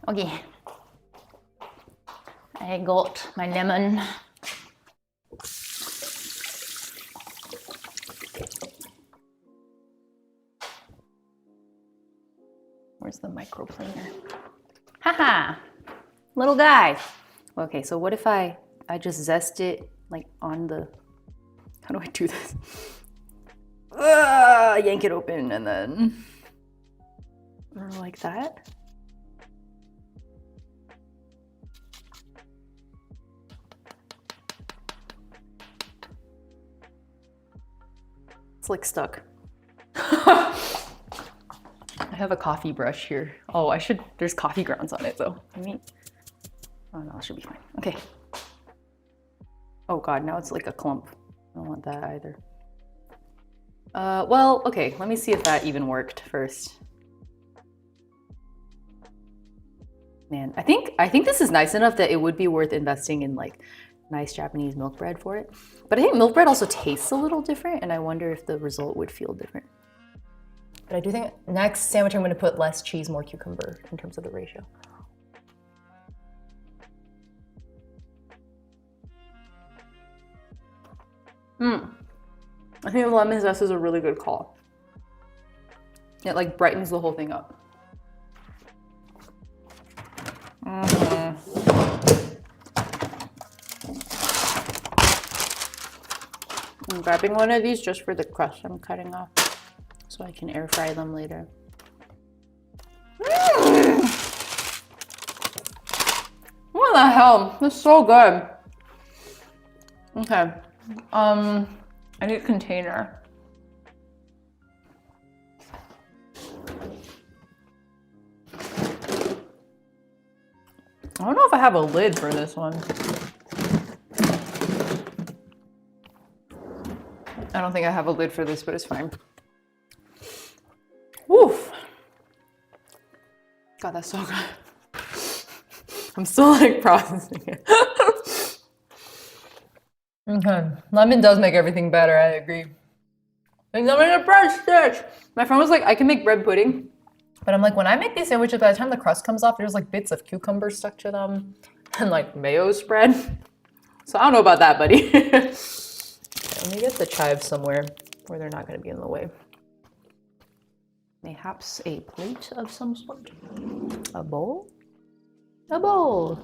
Okay. I got my lemon. Where's the microplaner? Haha, little guy. Okay, so what if I just zest it like on the, how do I do this? Yank it open and then, like that. It's like stuck. I have a coffee brush here. Oh, there's coffee grounds on it though. Oh no, it should be fine. Okay. Oh God, now it's like a clump. I don't want that either. Well, okay, let me see if that even worked first. Man, I think this is nice enough that it would be worth investing in like nice Japanese milk bread for it. But I think milk bread also tastes a little different and I wonder if the result would feel different. But I do think next sandwich I'm going to put less cheese, more cucumber in terms of the ratio. I think the lemon zest is a really good call. It like brightens the whole thing up. I'm grabbing one of these just for the crust I'm cutting off so I can air fry them later. What the hell? That's so good. Okay. I need a container. I don't know if I have a lid for this one. I don't think I have a lid for this, but it's fine. Woof. God, that's so good. I'm still like processing it. Okay, lemon does make everything better, I agree. And I'm in a bread stitch. My friend was like, I can make bread pudding. But I'm like, when I make these sandwiches, by the time the crust comes off, there's like bits of cucumber stuck to them and like mayo spread. So I don't know about that, buddy. Let me get the chives somewhere where they're not gonna be in the way. Perhaps a plate of some sort? A bowl? A bowl.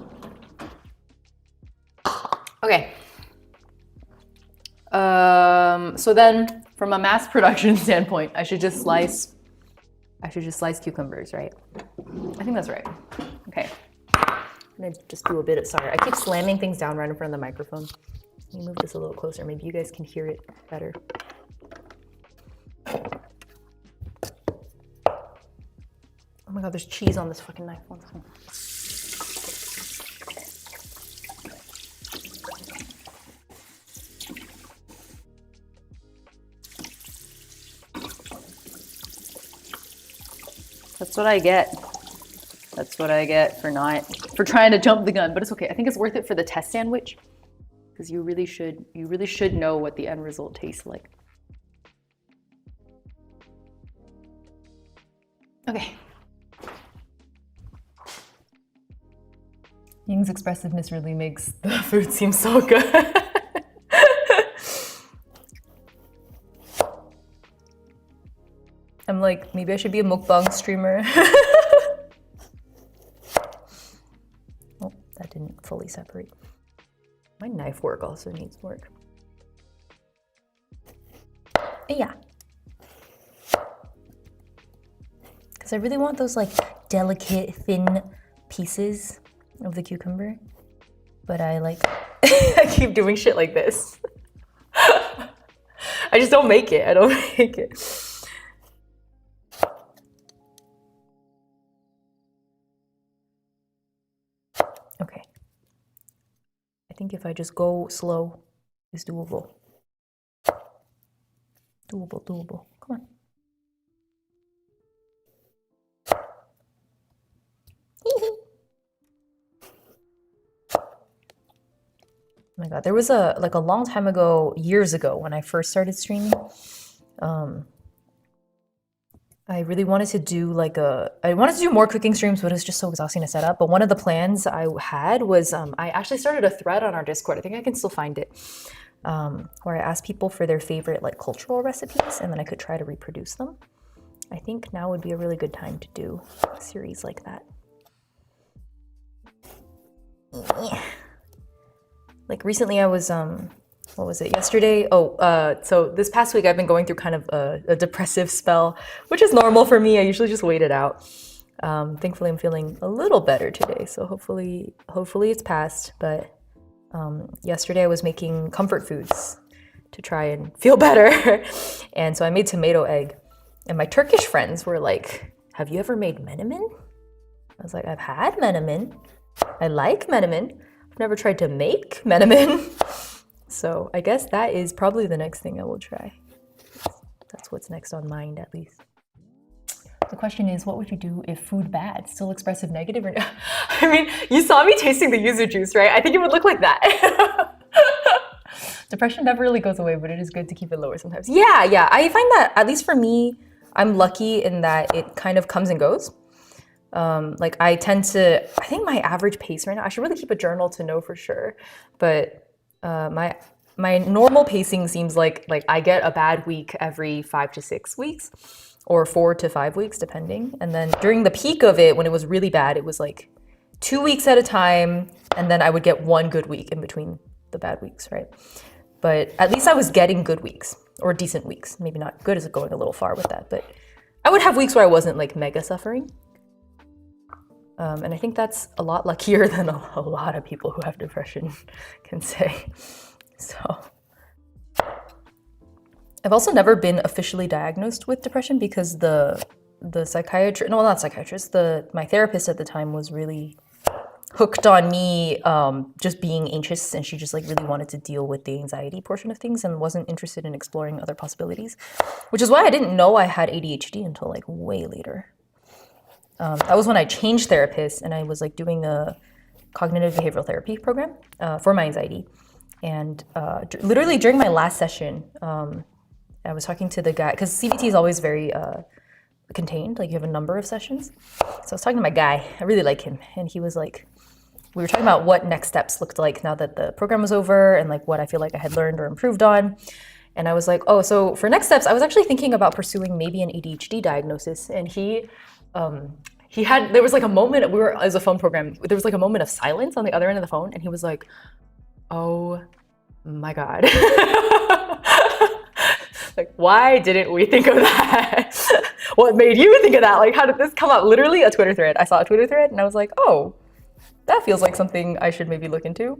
Okay. So then from a mass production standpoint, I should just slice cucumbers, right? I think that's right. Okay. I'm gonna just do a bit of, sorry, I keep slamming things down right in front of the microphone. Let me move this a little closer. Maybe you guys can hear it better. Oh my God, there's cheese on this fucking knife. That's what I get. That's what I get for trying to jump the gun, but it's okay. I think it's worth it for the test sandwich because you really should know what the end result tastes like. Okay. Ying's expressiveness really makes the food seem so good. I'm like, maybe I should be a mukbang streamer. Oh, that didn't fully separate. My knife work also needs work. Yeah. Because I really want those like delicate, thin pieces of the cucumber. But I like, I keep doing shit like this. I just don't make it. I don't make it. Okay. I think if I just go slow, it's doable. Doable, doable. Come on. Oh my God, there was a long time ago, years ago, when I first started streaming. I really wanted to do I wanted to do more cooking streams, but it was just so exhausting to set up. But one of the plans I had was I actually started a thread on our Discord. I think I can still find it, where I asked people for their favorite like cultural recipes, and then I could try to reproduce them. I think now would be a really good time to do a series like that. Yeah. Like recently I was, what was it, yesterday? So this past week I've been going through kind of a depressive spell, which is normal for me. I usually just wait it out. Thankfully I'm feeling a little better today, so hopefully it's passed. But yesterday I was making comfort foods to try and feel better. And so I made tomato egg, and my Turkish friends were like, have you ever made menemen? I was like, I've had menemen. I like menemen. I've never tried to make menemen. So I guess that is probably the next thing I will try. That's what's next on mind, at least. The question is, what would you do if food bad? Still expressive negative or no? I mean, you saw me tasting the yuzu juice, right? I think it would look like that. Depression never really goes away, but it is good to keep it lower sometimes. Yeah. I find that, at least for me, I'm lucky in that it kind of comes and goes. Like I think my average pace right now, I should really keep a journal to know for sure. But my normal pacing seems like I get a bad week every 5 to 6 weeks, or 4 to 5 weeks, depending. And then during the peak of it, when it was really bad, it was like 2 weeks at a time, and then I would get one good week in between the bad weeks, right? But at least I was getting good weeks or decent weeks. Maybe not good is going a little far with that, but I would have weeks where I wasn't like mega suffering. And I think that's a lot luckier than a lot of people who have depression can say. So I've also never been officially diagnosed with depression because the psychiatrist, no, not psychiatrist, my therapist at the time was really hooked on me just being anxious, and she just like really wanted to deal with the anxiety portion of things and wasn't interested in exploring other possibilities, which is why I didn't know I had ADHD until like way later. That was when I changed therapists and I was like doing a cognitive behavioral therapy program for my anxiety. And literally during my last session, I was talking to the guy, because CBT is always very contained, like you have a number of sessions. So I was talking to my guy, I really like him, and he was like, we were talking about what next steps looked like now that the program was over and like what I feel like I had learned or improved on. And I was like, oh, so for next steps, I was actually thinking about pursuing maybe an ADHD diagnosis. And there was like a moment, as a phone program, there was like a moment of silence on the other end of the phone. And he was like, oh my God. Like, why didn't we think of that? What made you think of that? Like, how did this come up? Literally a Twitter thread. I saw a Twitter thread and I was like, oh, that feels like something I should maybe look into.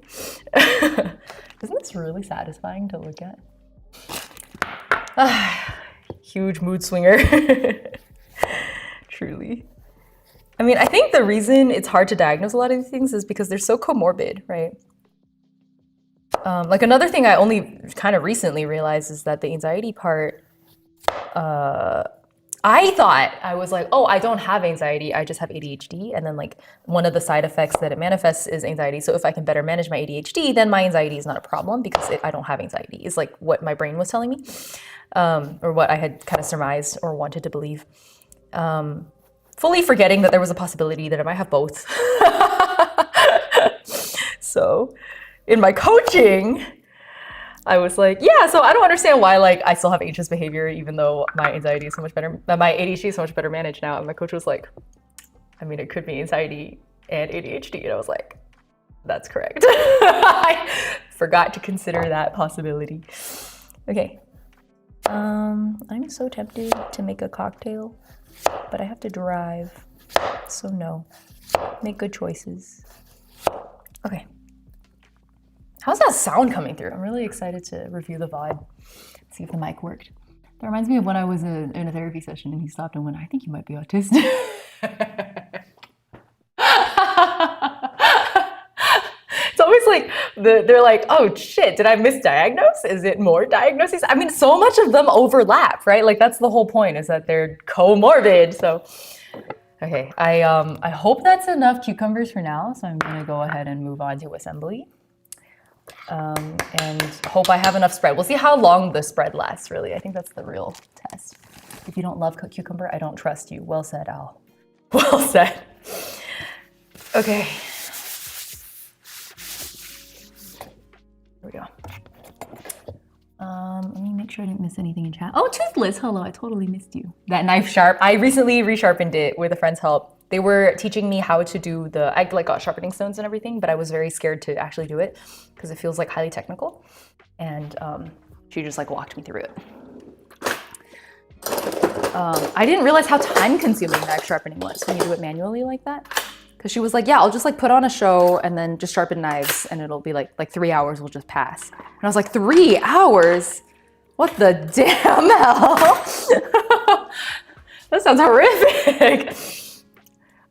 Isn't this really satisfying to look at? Huge mood swinger. Truly. I mean, I think the reason it's hard to diagnose a lot of these things is because they're so comorbid, right? Like another thing I only kind of recently realized is that the anxiety part, I thought I was like, oh, I don't have anxiety, I just have ADHD. And then like one of the side effects that it manifests is anxiety. So if I can better manage my ADHD, then my anxiety is not a problem because I don't have anxiety, is like what my brain was telling me, or what I had kind of surmised or wanted to believe. Fully forgetting that there was a possibility that I might have both. So in my coaching, I was like, yeah, so I don't understand why like I still have anxious behavior even though my anxiety is so much better, my ADHD is so much better managed now. And my coach was like, I mean, it could be anxiety and ADHD. And I was like, that's correct. I forgot to consider that possibility. Okay. I'm so tempted to make a cocktail, but I have to drive, so no. Make good choices. Okay. How's that sound coming through? I'm really excited to review the vibe, see if the mic worked. That reminds me of when I was in a therapy session and he stopped and went, I think you might be autistic. It's always like, they're like, oh shit, did I misdiagnose? Is it more diagnoses? I mean, so much of them overlap, right? Like that's the whole point, is that they're comorbid. So, okay, I hope that's enough cucumbers for now. So I'm gonna go ahead and move on to assembly. And hope I have enough spread. We'll see how long the spread lasts, really. I think that's the real test. If you don't love cucumber, I don't trust you. Well said, Al. Well said. Okay. Here we go. Let me make sure I didn't miss anything in chat. Oh, Toothless, hello, I totally missed you. That knife sharp, I recently resharpened it with a friend's help. They were teaching me how to do I like got sharpening stones and everything, but I was very scared to actually do it because it feels like highly technical. And she just like walked me through it. I didn't realize how time consuming knife sharpening was when you do it manually like that. Because she was like, yeah, I'll just like put on a show and then just sharpen knives and it'll be like 3 hours will just pass. And I was like, 3 hours? What the damn hell? That sounds horrific.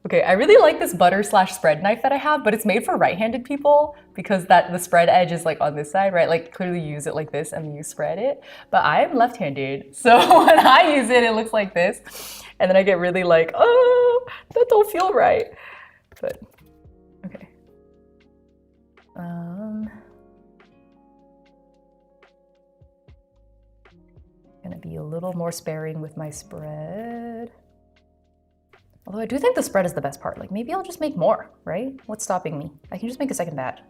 Okay, I really like this butter / spread knife that I have, but it's made for right-handed people because the spread edge is like on this side, right? Like clearly you use it like this and then you spread it, but I'm left-handed. So when I use it, it looks like this. And then I get really like, oh, that don't feel right. But, okay. Gonna be a little more sparing with my spread. Although I do think the spread is the best part. Like maybe I'll just make more, right? What's stopping me? I can just make a second batch.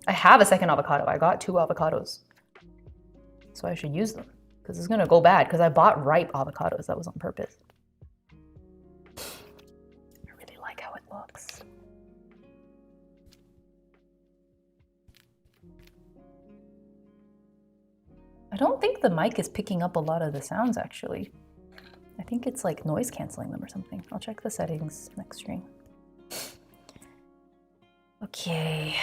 I have a second avocado. I got 2 avocados. So I should use them because it's gonna go bad because I bought ripe avocados. That was on purpose. I really like how it looks. I don't think the mic is picking up a lot of the sounds actually. I think it's like noise canceling them or something. I'll check the settings next stream. Okay.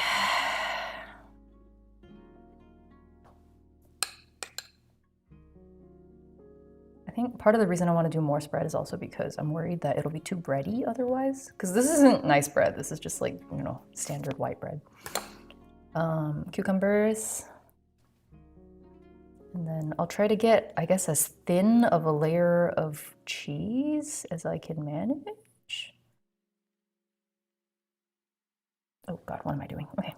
I think part of the reason I want to do more spread is also because I'm worried that it'll be too bready otherwise. Because this isn't nice bread. This is just like, you know, standard white bread. Cucumbers. And then I'll try to get, I guess, as thin of a layer of cheese as I can manage. Oh God, what am I doing? Okay.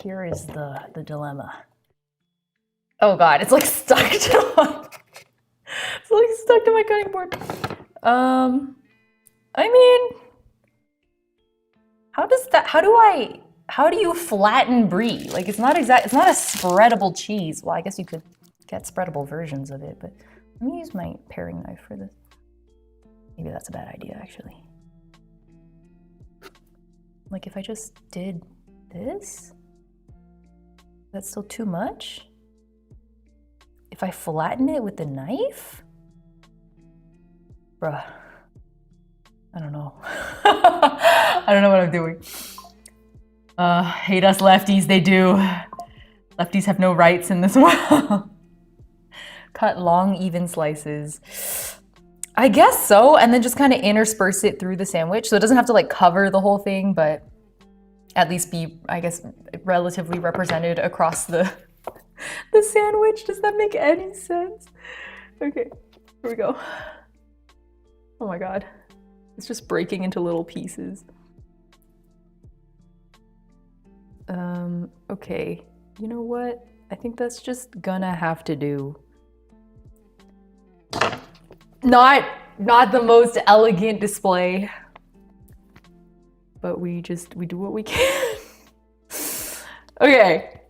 Here is the dilemma. Oh God, it's like stuck to my, it's like stuck to my cutting board. I mean, how do you flatten brie? Like it's not a spreadable cheese. Well, I guess you could get spreadable versions of it, but let me use my paring knife for this. Maybe that's a bad idea actually. Like if I just did this, that's still too much? If I flatten it with the knife? Bruh, I don't know. I don't know what I'm doing. Hate us lefties, they do. Lefties have no rights in this world. Cut long, even slices. I guess so, and then just kind of intersperse it through the sandwich. So it doesn't have to like cover the whole thing, but at least be, I guess, relatively represented across the sandwich. Does that make any sense? Okay, here we go. Oh my God. It's just breaking into little pieces. Okay, you know what? I think that's just gonna have to do. Not the most elegant display, but we do what we can. Okay.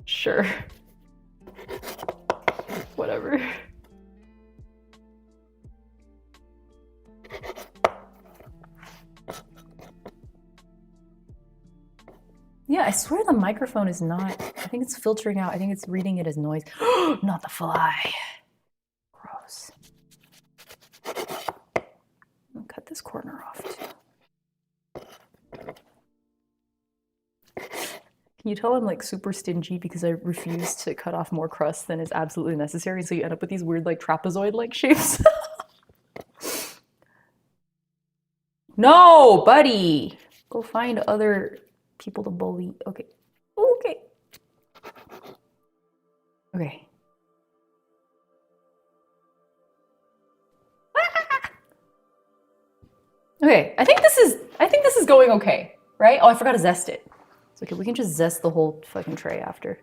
Sure. Whatever. Yeah, I swear the microphone is not, I think it's filtering out. I think it's reading it as noise. Not the fly. Gross. I'll cut this corner off too. Can you tell I'm like super stingy because I refuse to cut off more crust than is absolutely necessary, so you end up with these weird like trapezoid-like shapes? No, buddy! Go find other people to bully. Okay. Okay. Okay. Okay, I think this is going okay, right? Oh, I forgot to zest it. It's okay, we can just zest the whole fucking tray after.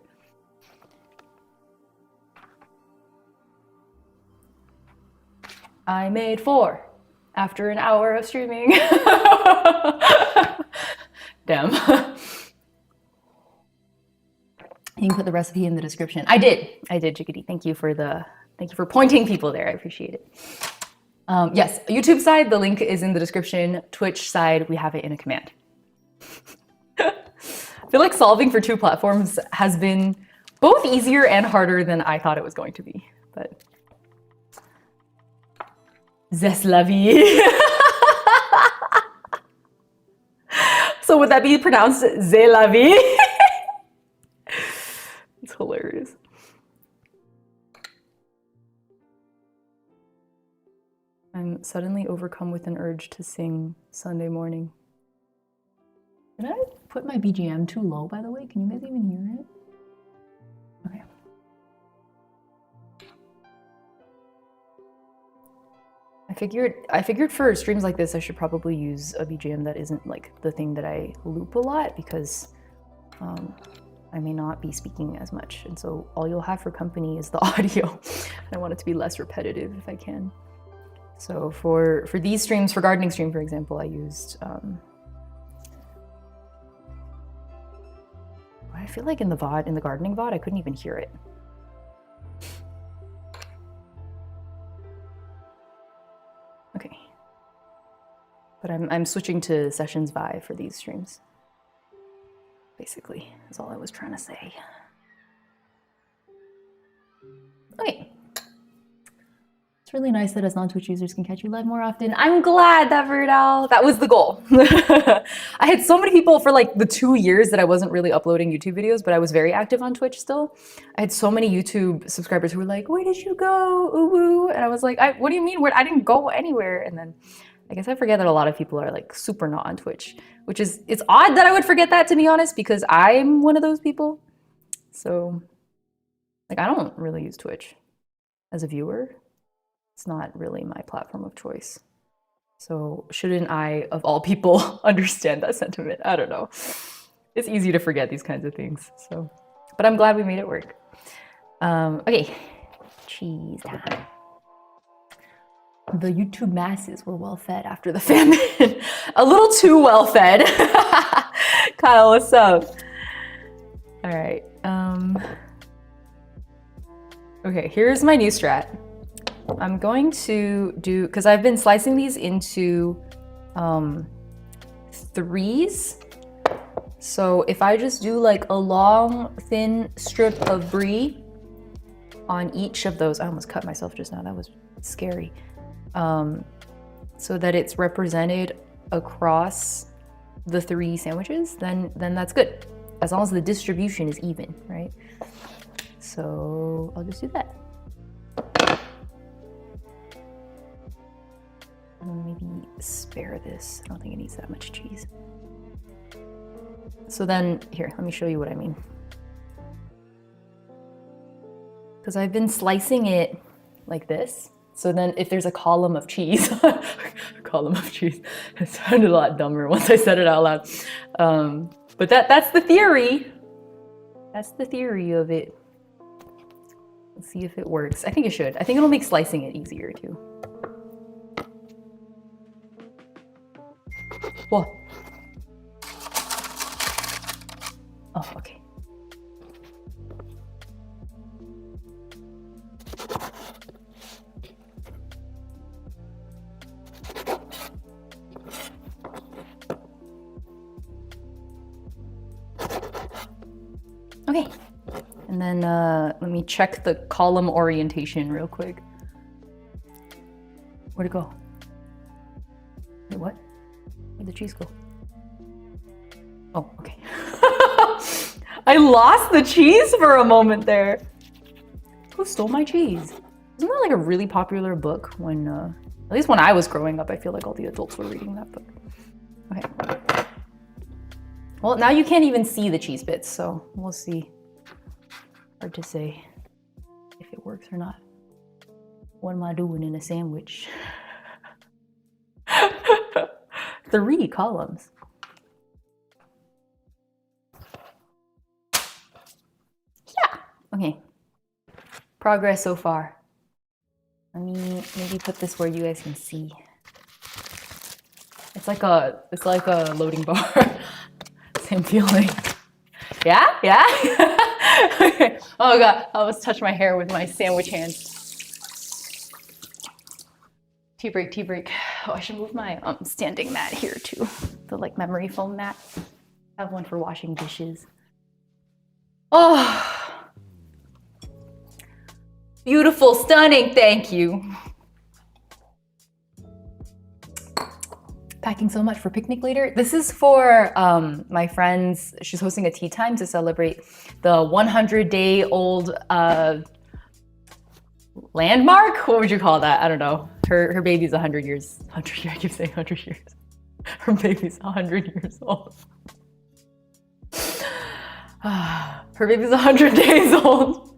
I made 4 after an hour of streaming. Damn. You can put the recipe in the description. I did, Chickadee. Thank you for pointing people there. I appreciate it. Yes, YouTube side, the link is in the description. Twitch side, we have it in a command. I feel like solving for 2 platforms has been both easier and harder than I thought it was going to be, but c'est la vie. So would that be pronounced c'est la vie? It's hilarious. I'm suddenly overcome with an urge to sing Sunday morning. Did I put my BGM too low, by the way? Can you guys even hear it? Okay. I figured for streams like this, I should probably use a BGM that isn't like the thing that I loop a lot, because I may not be speaking as much. And so all you'll have for company is the audio. I want it to be less repetitive if I can. So for these streams, for gardening stream, for example, I used, I feel like in the VOD, in the gardening VOD, I couldn't even hear it. Okay. But I'm switching to Sessions Vive for these streams. Basically, is all I was trying to say. Okay. It's really nice that us non-Twitch users can catch you live more often. I'm glad that, Verdal. That was the goal. I had so many people for like the 2 years that I wasn't really uploading YouTube videos, but I was very active on Twitch still. I had so many YouTube subscribers who were like, where did you go? Ooh, woo. And I was like, what do you mean? I didn't go anywhere. And then I guess I forget that a lot of people are like super not on Twitch, which is, it's odd that I would forget that, to be honest, because I'm one of those people. So like, I don't really use Twitch as a viewer. It's not really my platform of choice. So shouldn't I, of all people, understand that sentiment? I don't know. It's easy to forget these kinds of things. So, but I'm glad we made it work. Okay, cheese time. The YouTube masses were well fed after the famine. A little too well fed. Kyle, what's up? All right. Okay, here's my new strat. I'm going to do, because I've been slicing these into 3s. So if I just do like a long, thin strip of brie on each of those, I almost cut myself just now, that was scary. So that it's represented across the 3 sandwiches, then that's good. As long as the distribution is even, right? So I'll just do that. Maybe spare this. I don't think it needs that much cheese. So then, here, let me show you what I mean. Because I've been slicing it like this. So then if there's a column of cheese, a column of cheese, it sounded a lot dumber once I said it out loud. But that's the theory. That's the theory of it. Let's see if it works. I think it should. I think it'll make slicing it easier too. Whoa. Oh, okay. Okay. And then let me check the column orientation real quick. Where'd it go? Wait, what? Where'd the cheese go? Oh, okay. I lost the cheese for a moment there. Who stole my cheese? Isn't that like a really popular book when, at least when I was growing up, I feel like all the adults were reading that book. Okay. Well, now you can't even see the cheese bits, so we'll see. Hard to say if it works or not. What am I doing in a sandwich? 3 columns. Yeah. Okay. Progress so far. Let me maybe put this where you guys can see. It's like a loading bar. Same feeling. Yeah? Yeah? Okay. Oh god, I almost touched my hair with my sandwich hands. Tea break, tea break. Oh, I should move my standing mat here too. The like memory foam mat. I have one for washing dishes. Oh, beautiful, stunning, thank you. Packing so much for picnic later. This is for my friends. She's hosting a tea time to celebrate the 100-day-old landmark? What would you call that? I don't know. Her baby's 100 years. 100 years. I keep saying 100 years. Her baby's 100 years old. Her baby's 100 days old.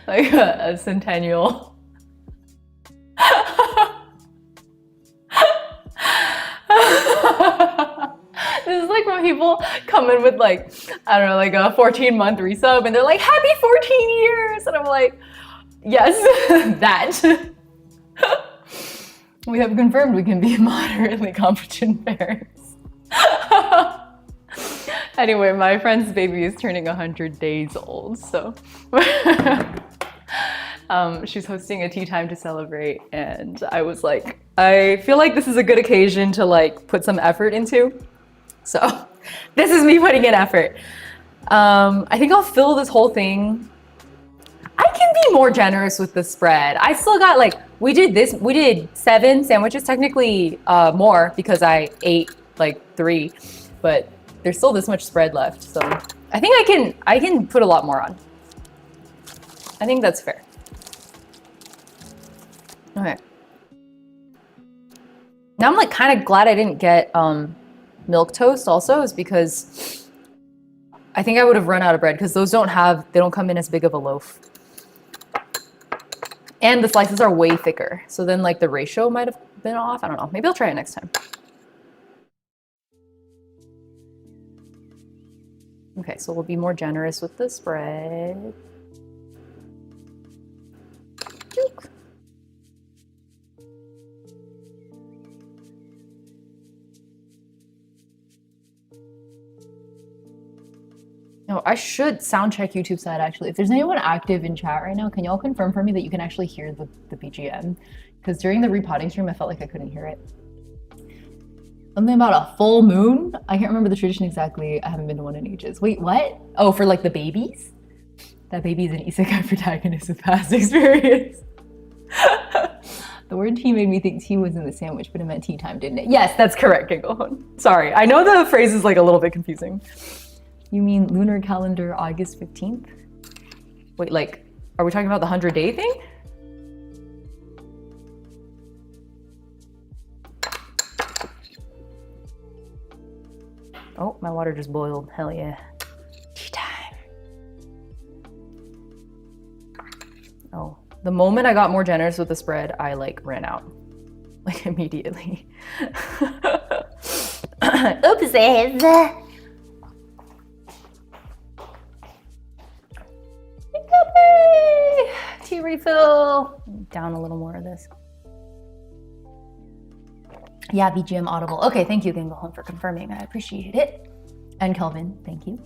Like a centennial. This is like when people come in with like, I don't know, like a 14-month resub and they're like, happy 14 years. And I'm like, yes, that. We have confirmed we can be moderately competent parents. Anyway, my friend's baby is turning 100 days old, so. She's hosting a tea time to celebrate, and I was like, I feel like this is a good occasion to like put some effort into. So this is me putting in effort. I think I'll fill this whole thing. I can be more generous with the spread. I still got like, we did 7 sandwiches, technically more because I ate like 3, but there's still this much spread left. So I think I can put a lot more on. I think that's fair. Okay. Now I'm like kind of glad I didn't get milk toast also, is because I think I would have run out of bread because those they don't come in as big of a loaf. And the slices are way thicker. So then like the ratio might have been off. I don't know. Maybe I'll try it next time. Okay, so we'll be more generous with the spread. No, I should sound check YouTube side actually. If there's anyone active in chat right now, can y'all confirm for me that you can actually hear the BGM? Because during the repotting stream, I felt like I couldn't hear it. Something about a full moon? I can't remember the tradition exactly. I haven't been to one in ages. Wait, what? Oh, for like the babies? That baby is an isekai protagonist with past experience. The word tea made me think tea was in the sandwich, but it meant tea time, didn't it? Yes, that's correct, Gigglehoon. Sorry, I know the phrase is like a little bit confusing. You mean lunar calendar August 15th? Wait, like, are we talking about the 100-day thing? Oh, my water just boiled. Hell yeah. Tea time. Oh, the moment I got more generous with the spread, I like ran out. Like immediately. Oopsies. Tea refill. Down a little more of this. Yeah, BGM audible. Okay, thank you, Gigglehoon, for confirming. I appreciate it. And Kelvin, thank you.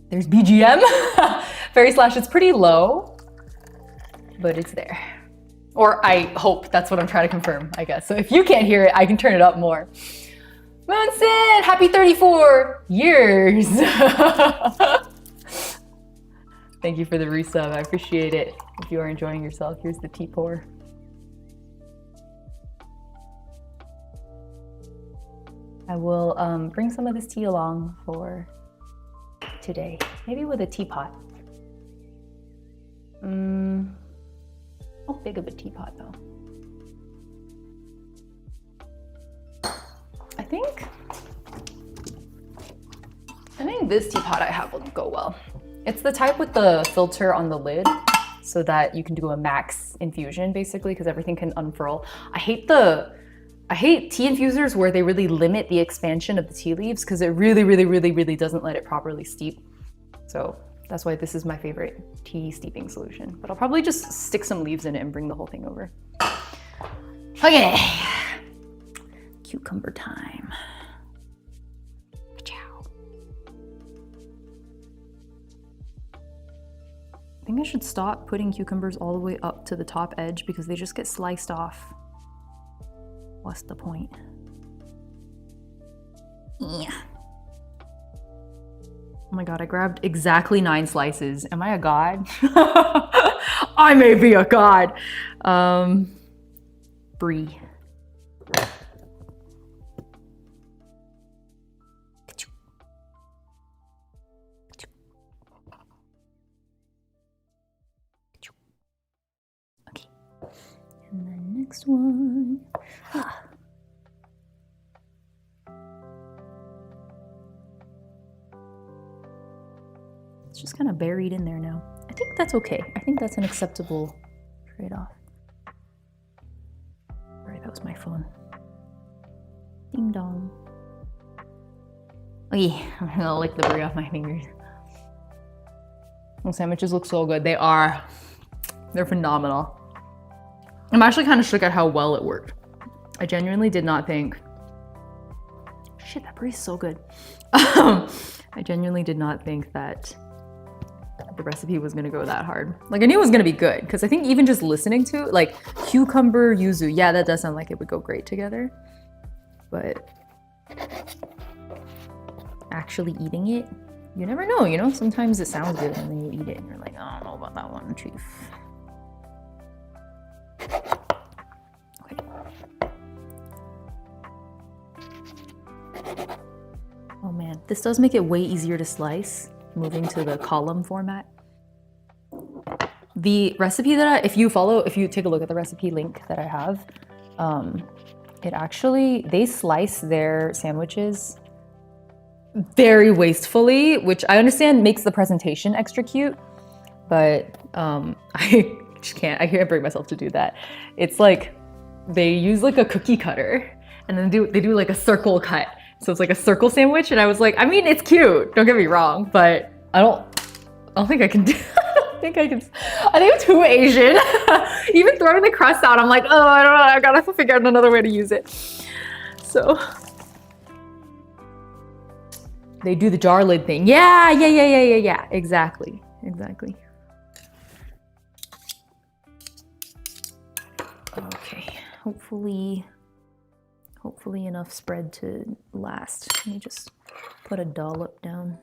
There's BGM. Fairy Slash, it's pretty low, but it's there. Or I hope that's what I'm trying to confirm, I guess. So if you can't hear it, I can turn it up more. Moonson, happy 34 years. Thank you for the resub. I appreciate it. If you are enjoying yourself, here's the tea pour. I will bring some of this tea along for today. Maybe with a teapot. How big of a teapot though? I think this teapot I have will go well. It's the type with the filter on the lid so that you can do a max infusion basically because everything can unfurl. I hate tea infusers where they really limit the expansion of the tea leaves because it really doesn't let it properly steep. So that's why this is my favorite tea steeping solution. But I'll probably just stick some leaves in it and bring the whole thing over. Okay. Cucumber time. I think I should stop putting cucumbers all the way up to the top edge because they just get sliced off. What's the point? Yeah. Oh my god, I grabbed exactly 9 slices. Am I a god? I may be a god. Brie. And then next one. It's just kind of buried in there now. I think that's okay. I think that's an acceptable trade-off. Alright, that was my phone. Ding dong. Oh yeah, I'm gonna lick the brie off my fingers. Those sandwiches look so good. They are. They're phenomenal. I'm actually kind of shook at how well it worked. I genuinely did not think... Shit, that brie is so good. I genuinely did not think that the recipe was gonna go that hard. Like I knew it was gonna be good because I think even just listening to it, like cucumber yuzu, yeah, that does sound like it would go great together. But actually eating it, you never know, you know? Sometimes it sounds good and then you eat it and you're like, I don't know about that one, chief. Okay. Oh man, this does make it way easier to slice, moving to the column format. The recipe that if you take a look at the recipe link that I have, it actually, they slice their sandwiches very wastefully, which I understand makes the presentation extra cute, but I just can't, I can't bring myself to do that. It's like, they use like a cookie cutter and then they do like a circle cut. So it's like a circle sandwich, and I was like, I mean, it's cute, don't get me wrong, but I don't think I can do I think I'm too Asian. Even throwing the crust out, I'm like, oh, I don't know, I gotta figure out another way to use it. So they do the jar lid thing. Yeah, exactly. Okay, hopefully enough spread to last. Let me just put a dollop down.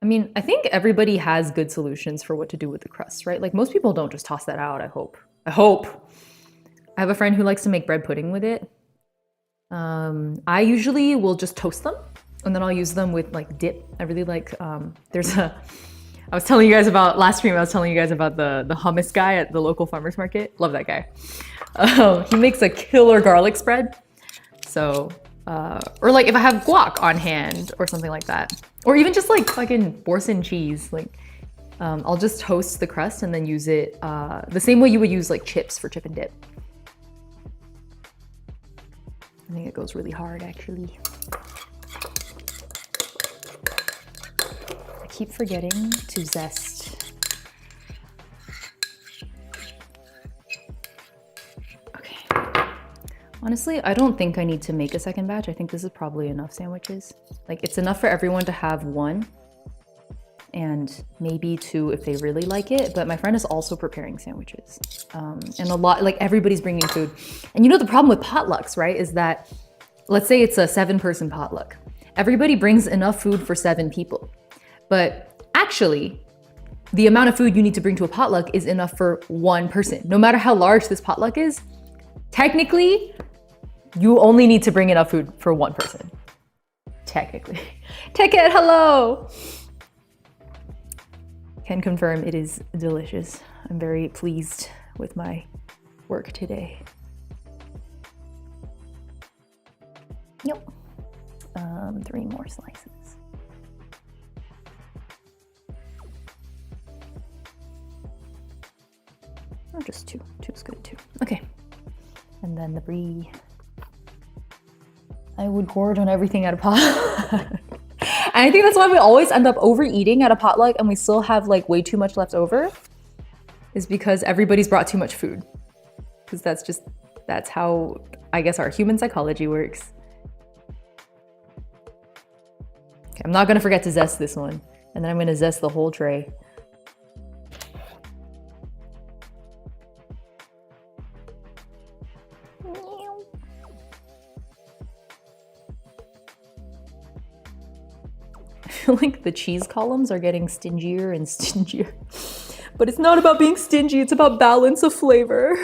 I mean, I think everybody has good solutions for what to do with the crust, right? Like most people don't just toss that out, I hope. I have a friend who likes to make bread pudding with it. I usually will just toast them and then I'll use them with like dip. I really like, I was telling you guys about, last stream I was telling you guys about the hummus guy at the local farmer's market. Love that guy. He makes a killer garlic spread. So, or like if I have guac on hand or something like that. Or even just like fucking Boursin cheese. Like, I'll just toast the crust and then use it the same way you would use like chips for chip and dip. I think it goes really hard actually. I keep forgetting to zest. Okay. Honestly, I don't think I need to make a second batch. I think this is probably enough sandwiches. Like it's enough for everyone to have one and maybe two if they really like it. But my friend is also preparing sandwiches. And a lot, like everybody's bringing food. And you know the problem with potlucks, right? Is that, let's say it's a 7-person potluck. Everybody brings enough food for 7 people. But actually, the amount of food you need to bring to a potluck is enough for 1 person. No matter how large this potluck is, technically, you only need to bring enough food for 1 person. Technically. Ticket, hello! Can confirm it is delicious. I'm very pleased with my work today. Yep. 3 more slices. Or just 2. 2 is good too. Okay. And then the brie. I would gorge on everything at a pot. And I think that's why we always end up overeating at a potluck and we still have like way too much left over, is because everybody's brought too much food. Because that's how I guess our human psychology works. Okay, I'm not gonna forget to zest this one. And then I'm gonna zest the whole tray. I feel like the cheese columns are getting stingier and stingier. But it's not about being stingy, it's about balance of flavor.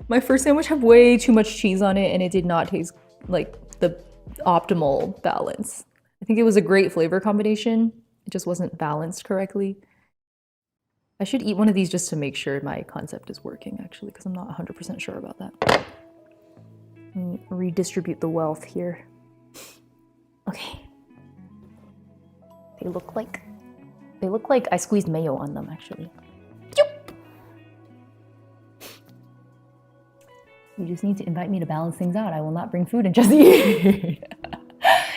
My first sandwich had way too much cheese on it and it did not taste like the optimal balance. I think it was a great flavor combination. It just wasn't balanced correctly. I should eat one of these just to make sure my concept is working actually, because I'm not 100% sure about that. Let me redistribute the wealth here. Okay. They look like I squeezed mayo on them actually. Yep. You just need to invite me to balance things out. I will not bring food and just eat.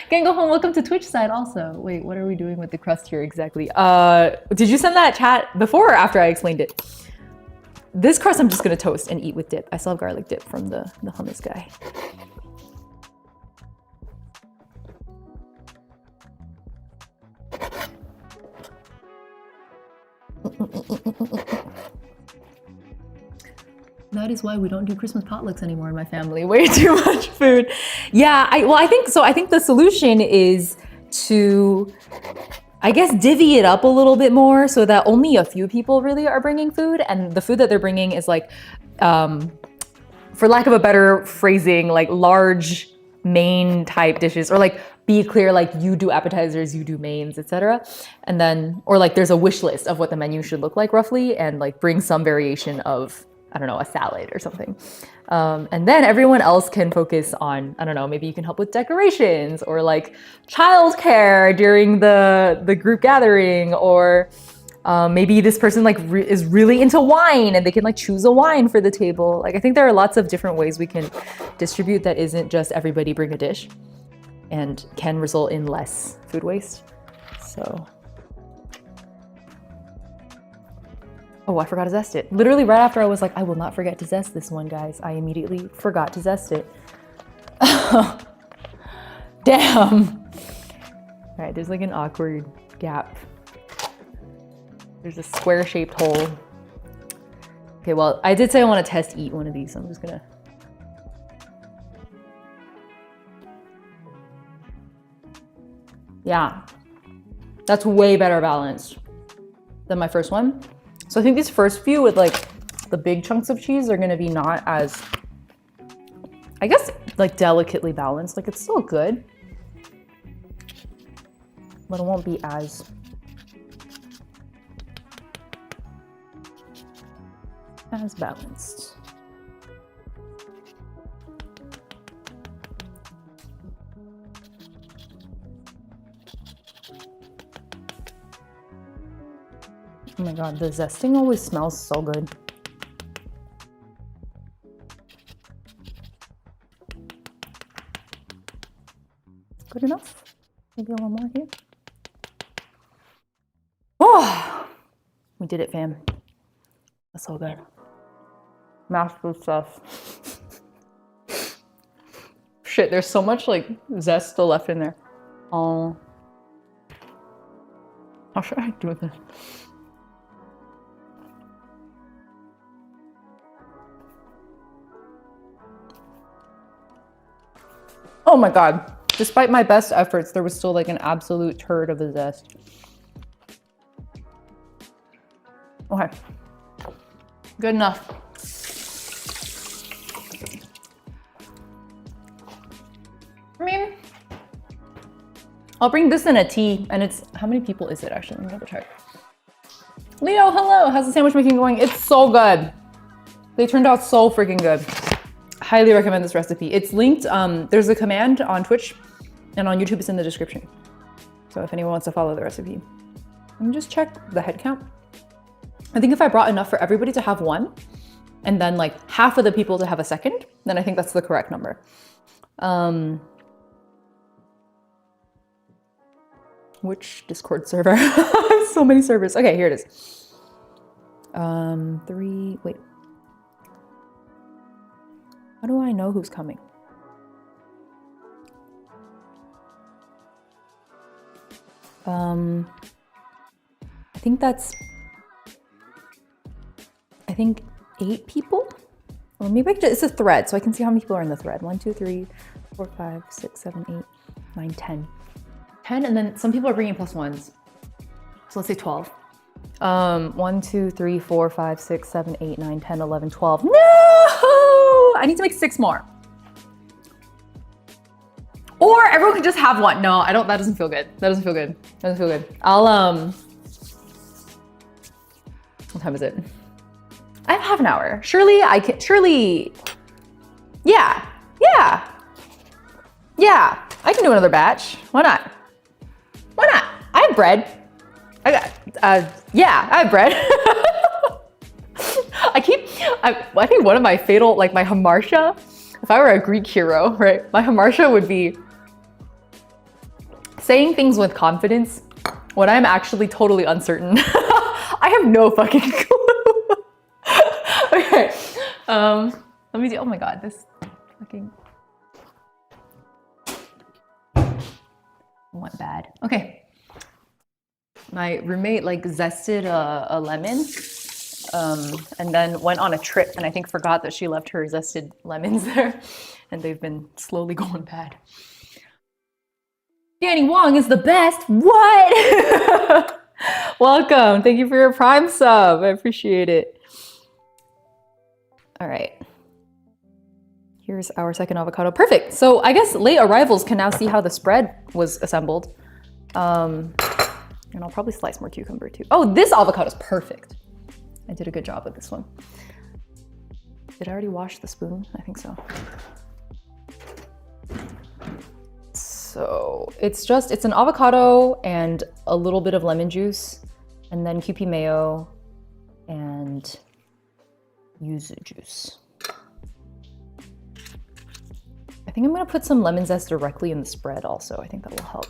Can go home. Welcome to Twitch side also. Wait, what are we doing with the crust here exactly? Did you send that chat before or after I explained it? This crust I'm just gonna toast and eat with dip. I still have garlic dip from the hummus guy. That is why we don't do Christmas potlucks anymore in my family. Way too much food. Yeah, I think so. I think the solution is to, I guess, divvy it up a little bit more so that only a few people really are bringing food, and the food that they're bringing is like, for lack of a better phrasing, like large main type dishes, or like be clear, like you do appetizers, you do mains, etc. And then, or like there's a wish list of what the menu should look like roughly, and like bring some variation of, I don't know, a salad or something. And then everyone else can focus on, I don't know, maybe you can help with decorations or like childcare during the group gathering, or maybe this person like is really into wine and they can like choose a wine for the table. Like I think there are lots of different ways we can distribute that isn't just everybody bring a dish, and can result in less food waste. So. Oh, I forgot to zest it. Literally right after I was like, I will not forget to zest this one, guys. I immediately forgot to zest it. Damn. All right, there's like an awkward gap. There's a square-shaped hole. Okay, well, I did say I want to test eat one of these, so I'm just gonna. Yeah, that's way better balanced than my first one. So I think these first few with like the big chunks of cheese are gonna be not as, I guess, like delicately balanced. Like it's still good, but it won't be as balanced. Oh my god, the zesting always smells so good. Good enough? Maybe a little more here. Oh, we did it, fam. That's so good. Mashed with stuff. Shit, there's so much like zest still left in there. Oh, how should I do this? Oh my god. Despite my best efforts, there was still like an absolute turd of a zest. Okay. Good enough. I mean, I'll bring this in a tea, and it's, how many people is it actually? Let me double check. Leo, hello. How's the sandwich making going? It's so good. They turned out so freaking good. Highly recommend this recipe. It's linked, there's a command on Twitch and on YouTube, it's in the description. So if anyone wants to follow the recipe. Let me just check the head count. I think if I brought enough for everybody to have one, and then like half of the people to have a second, then I think that's the correct number. Which Discord server? So many servers. Okay, here it is. 3, wait. How do I know who's coming? I think 8 people? Or maybe it's a thread, so I can see how many people are in the thread. 1, 2, 3, 4, 5, 6, 7, 8, 9, 10. 10, and then some people are bringing plus ones. So let's say 12. 1, 2, 3, 4, 5, 6, 7, 8, 9, 10, 11, 12. No! I need to make 6 more. Or everyone can just have one. No, I don't, that doesn't feel good. That doesn't feel good. That doesn't feel good. I'll, what time is it? I have half an hour. Surely I can, yeah, I can do another batch. Why not? Why not? I have bread. I got, yeah, I have bread. I think one of my fatal, like my hamartia, if I were a Greek hero, right? My hamartia would be saying things with confidence when I'm actually totally uncertain. I have no fucking clue. Okay, let me do, oh my God, this fucking went bad. Okay. My roommate like zested a lemon and then went on a trip and I think forgot that she left her zested lemons there and they've been slowly going bad. Danny Wong is the best. What? Welcome. Thank you for your Prime sub. I appreciate it. All right. Here's our second avocado. Perfect. So I guess late arrivals can now see how the spread was assembled. And I'll probably slice more cucumber too. Oh, this avocado is perfect. I did a good job with this one. Did I already wash the spoon? I think so. So it's an avocado and a little bit of lemon juice and then Kewpie mayo and yuzu juice. I think I'm gonna put some lemon zest directly in the spread also. I think that will help.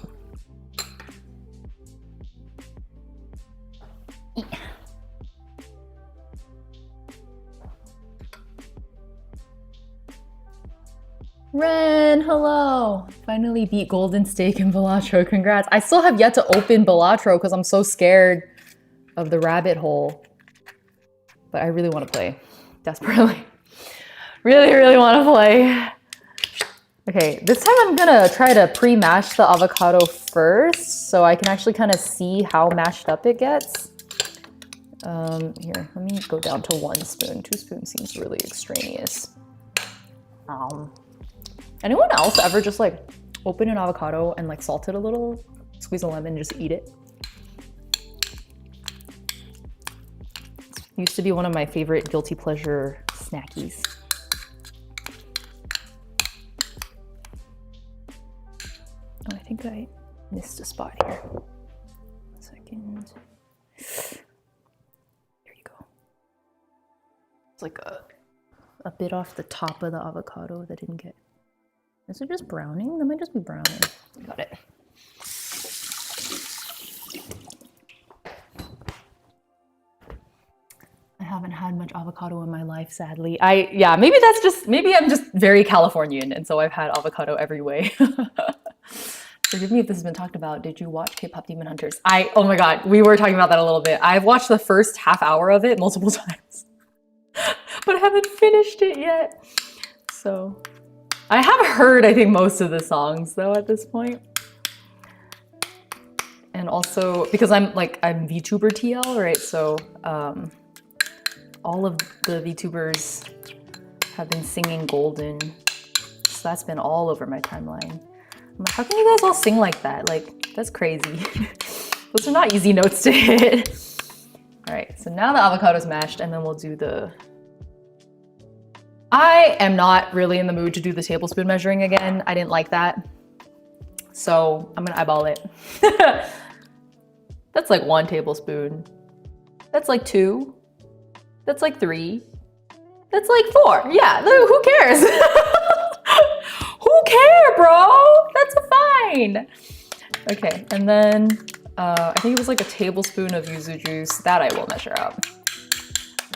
Ren, hello. Finally beat Golden Steak and Balatro. Congrats. I still have yet to open Balatro because I'm so scared of the rabbit hole. But I really want to play. Desperately. Really, really want to play. Okay, this time I'm gonna try to pre-mash the avocado first so I can actually kind of see how mashed up it gets. Here, let me go down to 1 spoon. 2 spoons seems really extraneous. Anyone else ever just like open an avocado and like salt it a little, squeeze a lemon, and just eat it? Used to be one of my favorite guilty pleasure snackies. Oh, I think I missed a spot here. 1 second. There you go. It's like a bit off the top of the avocado that didn't get. Is it just browning? That might just be browning. Got it. I haven't had much avocado in my life, sadly. Yeah, maybe I'm just very Californian, and so I've had avocado every way. Forgive me if this has been talked about. Did you watch K-pop Demon Hunters? Oh my god, we were talking about that a little bit. I've watched the first half hour of it multiple times, but I haven't finished it yet. So I have heard, I think, most of the songs though at this point. And also because I'm VTuber TL, right? So all of the VTubers have been singing Golden. So that's been all over my timeline. I'm like, how can you guys all sing like that? Like, that's crazy. Those are not easy notes to hit. All right, so now the avocado's mashed and then we'll do the... I am not really in the mood to do the tablespoon measuring again. I didn't like that. So I'm gonna eyeball it. That's like 1 tablespoon. That's like 2. That's like 3. That's like 4. Yeah, who cares? Who cares, bro? That's fine. Okay, and then I think it was like a tablespoon of yuzu juice. That I will measure out.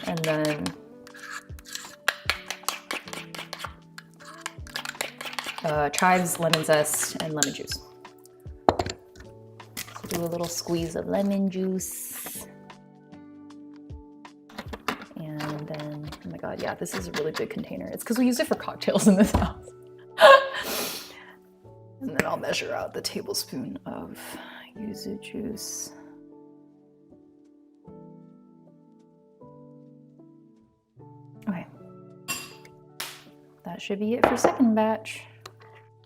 And then chives, lemon zest, and lemon juice. Do a little squeeze of lemon juice. And then, oh my god, yeah, this is a really big container. It's because we use it for cocktails in this house. And then I'll measure out the tablespoon of yuzu juice. Okay. That should be it for second batch.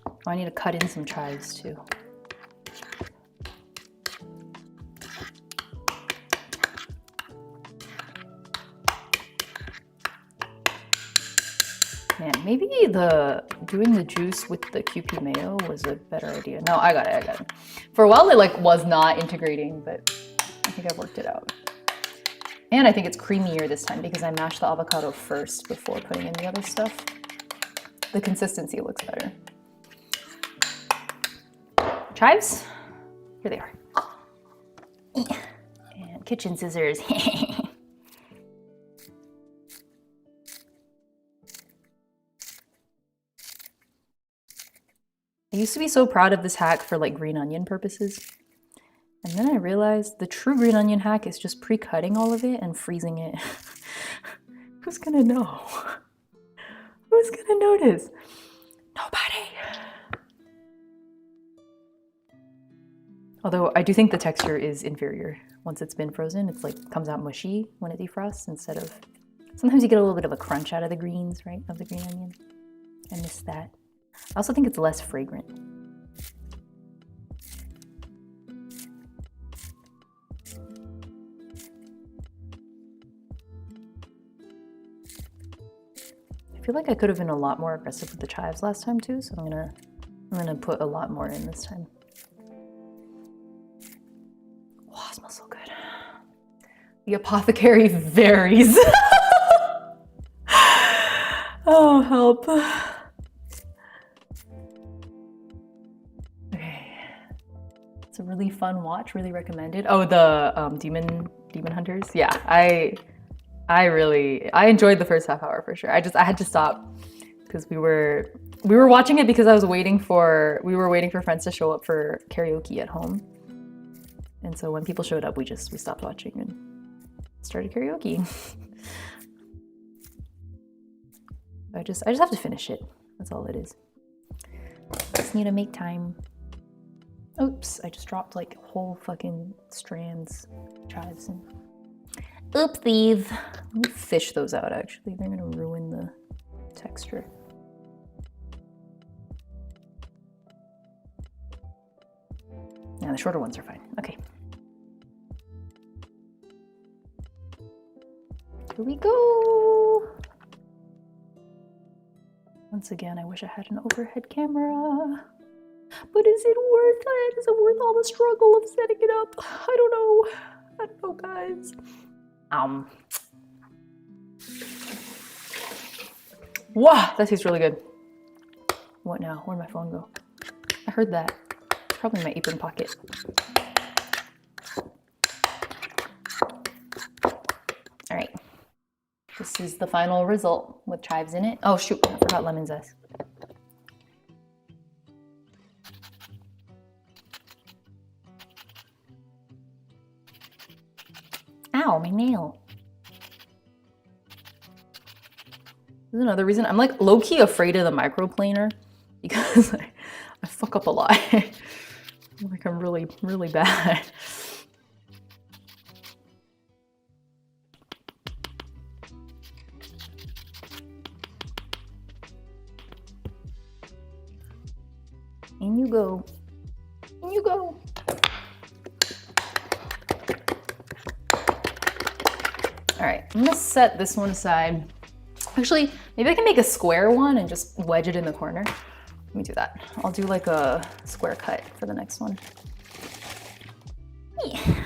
Oh, I need to cut in some chives too. Man, maybe doing the juice with the Kewpie mayo was a better idea. No, I got it. For a while it was not integrating, but I think I worked it out. And I think it's creamier this time because I mashed the avocado first before putting in the other stuff. The consistency looks better. Chives, here they are. And kitchen scissors. I used to be so proud of this hack for like green onion purposes. And then I realized the true green onion hack is just pre-cutting all of it and freezing it. Who's gonna know? Who's gonna notice? Nobody. Although I do think the texture is inferior once it's been frozen. It's like comes out mushy when it defrosts instead of, sometimes you get a little bit of a crunch out of the greens, right? Of the green onion. I miss that. I also think it's less fragrant. I feel like I could have been a lot more aggressive with the chives last time too, so I'm gonna put a lot more in this time. Wow, it smells so good. The apothecary varies. Oh, help. Okay. It's a really fun watch, really recommended. Oh, the Demon Hunters. Yeah, I enjoyed the first half hour for sure. I had to stop because we were watching it because we were waiting for friends to show up for karaoke at home. And so when people showed up, we stopped watching and started karaoke. I just have to finish it. That's all it is. Just need to make time. Oops, I just dropped like whole fucking strands of chives in. Oopsies. Let me fish those out actually. They're gonna ruin the texture. Yeah, the shorter ones are fine. Okay. Here we go. Once again, I wish I had an overhead camera. But is it worth it? Is it worth all the struggle of setting it up? I don't know. I don't know, guys. Wow, that tastes really good. What now? Where'd my phone go? I heard that. It's probably in my apron pocket. All right. This is the final result with chives in it. Oh shoot, I forgot lemon zest. Ow, my nail. This is another reason I'm like low-key afraid of the microplaner because I fuck up a lot. Like I'm really, really bad. In you go. In you go. All right, I'm gonna set this one aside. Actually, maybe I can make a square one and just wedge it in the corner. Let me do that. I'll do like a square cut for the next one. Yeah.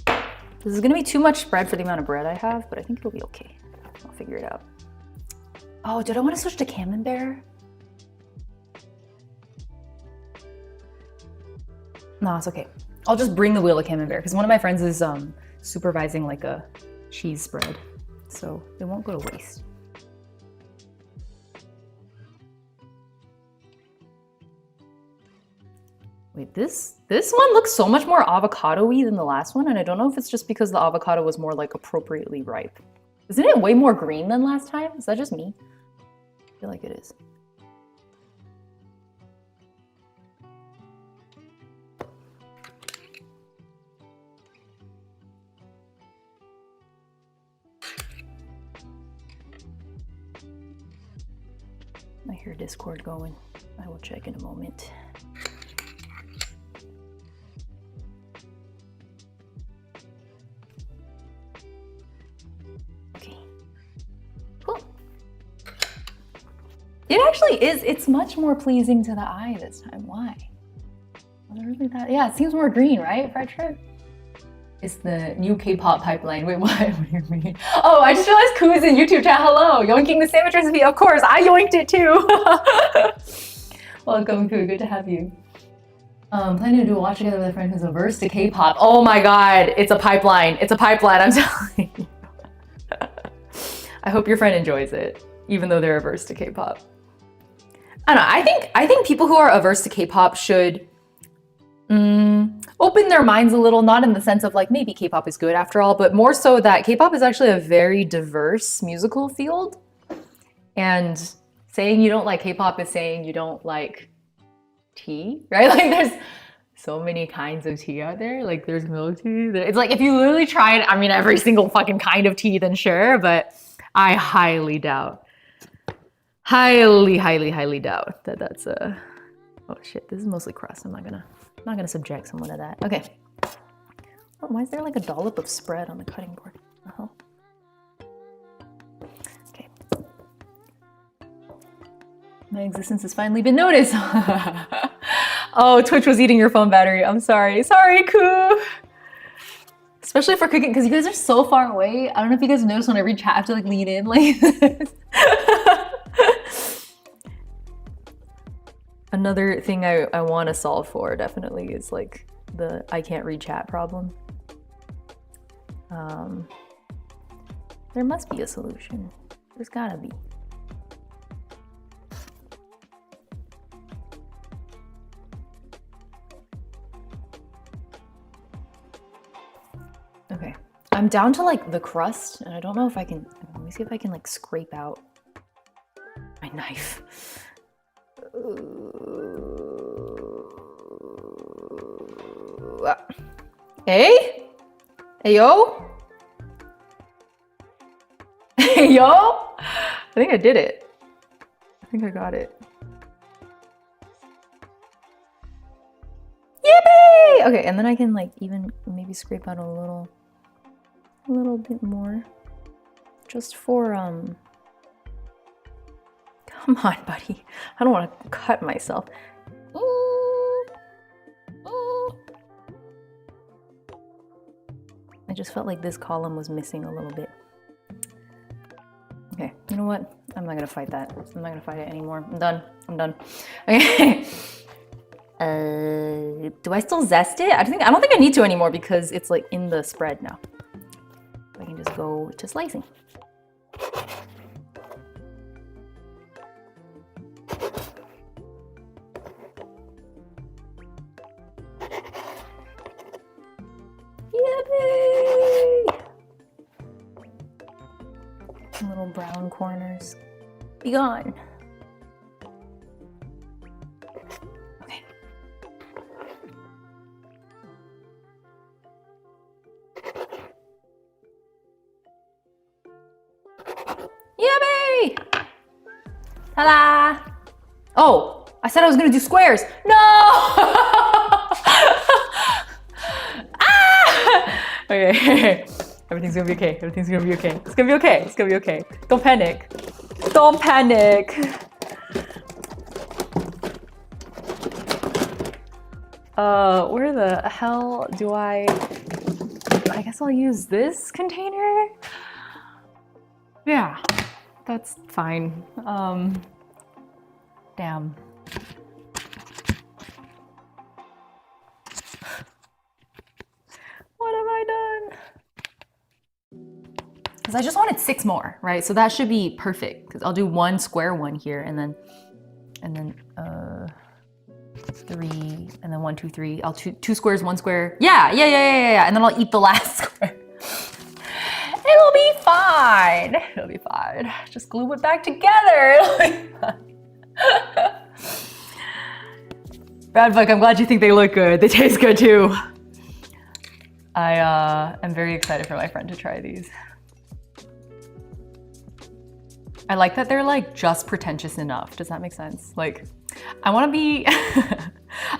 This is gonna be too much spread for the amount of bread I have, but I think it'll be okay. I'll figure it out. Oh, did I want to switch to camembert? No, it's okay. I'll just bring the wheel of camembert because one of my friends is supervising like a cheese spread, so it won't go to waste. Wait, this one looks so much more avocado-y than the last one, and I don't know if it's just because the avocado was more like appropriately ripe. Isn't it way more green than last time? Is that just me? I feel like it is. I hear Discord going. I will check in a moment. Okay. Cool. It actually is. It's much more pleasing to the eye this time. Why? Was it really that? Yeah, it seems more green, right? Fried shrimp. It's the new K-pop pipeline. Wait, what? What do you mean? Oh, I just realized Koo's in YouTube chat. Hello, yoinking the sandwich recipe. Of course, I yoinked it too. Welcome, Koo. Good to have you. Planning to do a watch together with a friend who's averse to K-pop. Oh my God, it's a pipeline. It's a pipeline. I'm telling you. I hope your friend enjoys it, even though they're averse to K-pop. I don't know. I think people who are averse to K-pop should open their minds a little, not in the sense of like maybe K-pop is good after all, but more so that K-pop is actually a very diverse musical field. And saying you don't like K-pop is saying you don't like tea, right? Like there's so many kinds of tea out there. Like there's milk tea. It's like if you literally tried, I mean, every single fucking kind of tea, then sure, but I highly doubt, highly doubt that that's a, oh shit, this is mostly crust. I'm not gonna subject someone to that. Okay. Oh, why is there like a dollop of spread on the cutting board? Uh-huh. Okay. My existence has finally been noticed. Oh, Twitch was eating your phone battery. I'm sorry. Sorry, Koo. Especially for cooking, because you guys are so far away. I don't know if you guys notice when I reach, I have to like lean in like this. Another thing I want to solve for definitely is like the I can't read chat problem. There must be a solution. There's gotta be. Okay, I'm down to like the crust, and I don't know if I can. Let me see if I can like scrape out my knife. Hey? Hey, yo? Hey, yo? I think I did it. I think I got it. Yippee! Okay, and then I can like even maybe scrape out a little bit more. Just for, come on, buddy. I don't want to cut myself. I just felt like this column was missing a little bit. Okay, you know what? I'm not gonna fight that. I'm not gonna fight it anymore. I'm done. I'm done. Okay. Do I still zest it? I don't think I need to anymore because it's like in the spread now. I can just go to slicing. Yippee! Little brown corners. Be gone. Okay. Yippee! Ta-da! Oh, I said I was gonna do squares. No! Okay, everything's gonna be okay. Everything's gonna be okay. It's gonna be okay. It's gonna be okay. Don't panic. Don't panic. Where the hell do I guess I'll use this container? Yeah, that's fine. Damn. What have I done? Because I just wanted 6 more, right? So that should be perfect. Because I'll do 1 square one here, and then 3, and then 1, 2, 3. I'll 2 squares, 1 square. Yeah. And then I'll eat the last square. It'll be fine. It'll be fine. Just glue it back together. It'll be fine. Bradbuck, I'm glad you think they look good. They taste good too. I am very excited for my friend to try these. I like that they're like just pretentious enough. Does that make sense? Like, I want to be, I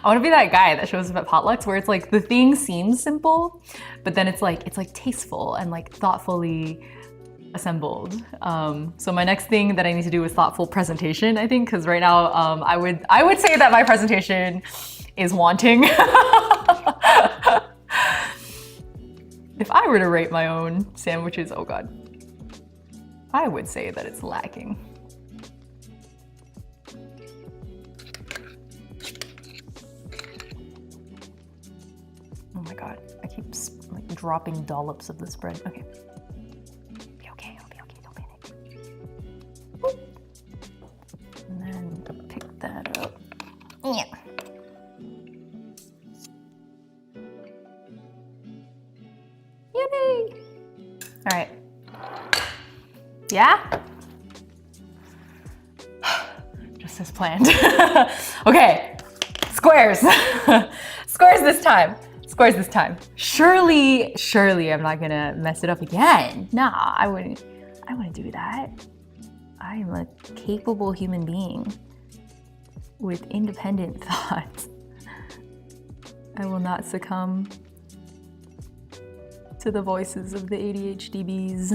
want to be that guy that shows up at potlucks where it's like the thing seems simple, but then it's like tasteful and like thoughtfully assembled. So my next thing that I need to do is thoughtful presentation, I think, because right now I would say that my presentation is wanting. If I were to rate my own sandwiches, oh God, I would say that it's lacking. Oh my God, I keep like dropping dollops of the spread. Okay. Be okay, I'll be okay, don't panic. Boop. And then pick that up. Yeah. All right. Yeah? Just as planned. Okay, squares. Squares this time. Squares this time. Surely I'm not gonna mess it up again. Nah, I wouldn't do that. I am a capable human being with independent thoughts. I will not succumb to the voices of the ADHD-bees.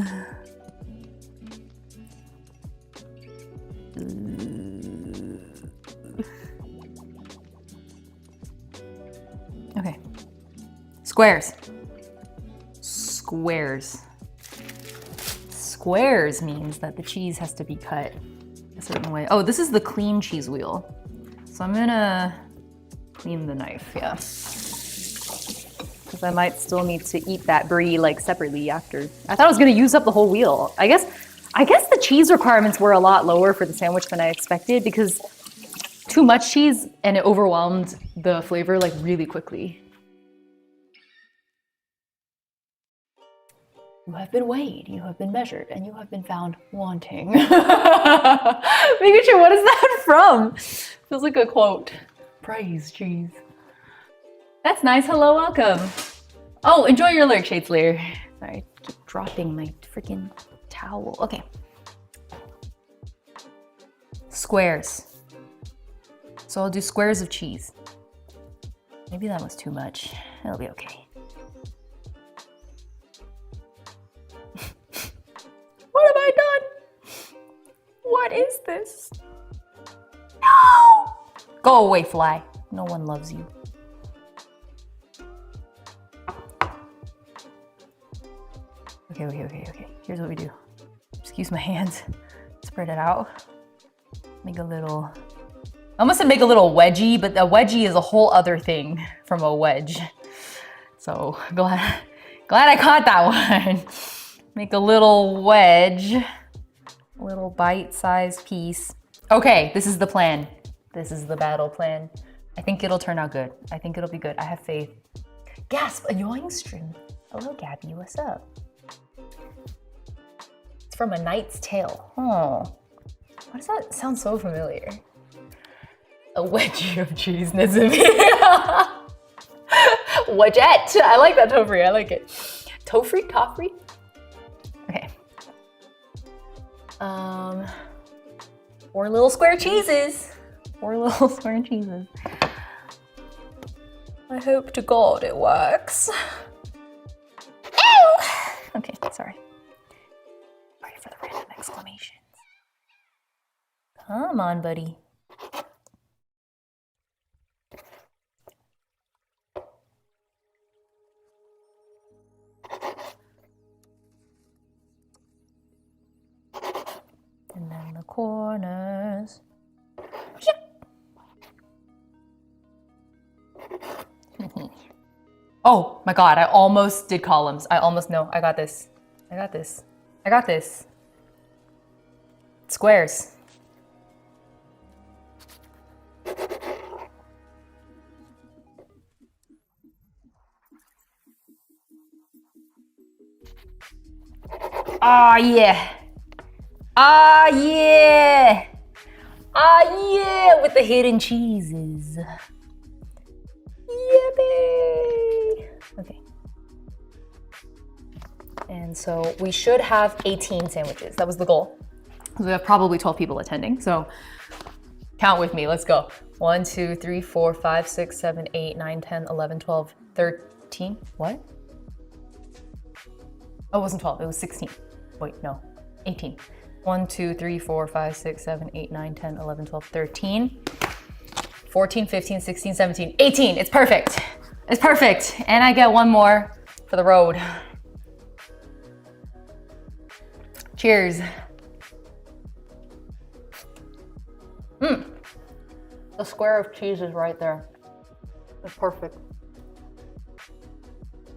Okay. Squares. Squares. Squares means that the cheese has to be cut a certain way. Oh, this is the clean cheese wheel. So I'm gonna clean the knife, yeah. Because I might still need to eat that brie like separately after. I thought I was gonna use up the whole wheel. I guess the cheese requirements were a lot lower for the sandwich than I expected because too much cheese and it overwhelmed the flavor like really quickly. You have been weighed, you have been measured, and you have been found wanting. Pikachu, what is that from? Feels like a quote. Praise cheese. That's nice. Hello, welcome. Oh, enjoy your lurk, Shadeslayer. Sorry, I keep dropping my freaking towel. Okay. Squares. So I'll do squares of cheese. Maybe that was too much. It'll be okay. What have I done? What is this? No! Go away, fly. No one loves you. Okay. Here's what we do. Just use my hands. Spread it out. Make a little... I almost said make a little wedgie, but a wedgie is a whole other thing from a wedge. So glad I caught that one. Make a little wedge, a little bite-sized piece. Okay, this is the plan. This is the battle plan. I think it'll turn out good. I think it'll be good. I have faith. Gasp, a yawing stream. Hello, Gabby, what's up? It's from A Knight's Tale. Oh, why does that sound so familiar? A wedgie of cheese, Nizumi. Wedgette. I like that, Tofri. I like it. Tofri? Toffrey? Okay. 4 little square cheeses. 4 little square cheeses. I hope to God it works. Ew! Okay, sorry. Sorry for the random exclamations. Come on, buddy. And then the corners. Oh my God, I almost did columns. I almost know. I got this. I got this. I got this. Squares. Ah, yeah. Ah, yeah. Ah, yeah, with the hidden cheeses. Yippee. Okay. And so we should have 18 sandwiches. That was the goal. We have probably 12 people attending, so count with me. Let's go. 1, 2, 3, 4, 5, 6, 7, 8, 9, 10, 11, 12, 13. What? Oh, it wasn't 12, it was 16. Wait, no, 18. 1, 2, 3, 4, 5, 6, 7, 8, 9, 10, 11, 12, 13, 14, 15, 16, 17, 18. It's perfect. It's perfect. And I get one more for the road. Cheers. The square of cheese is right there. It's perfect.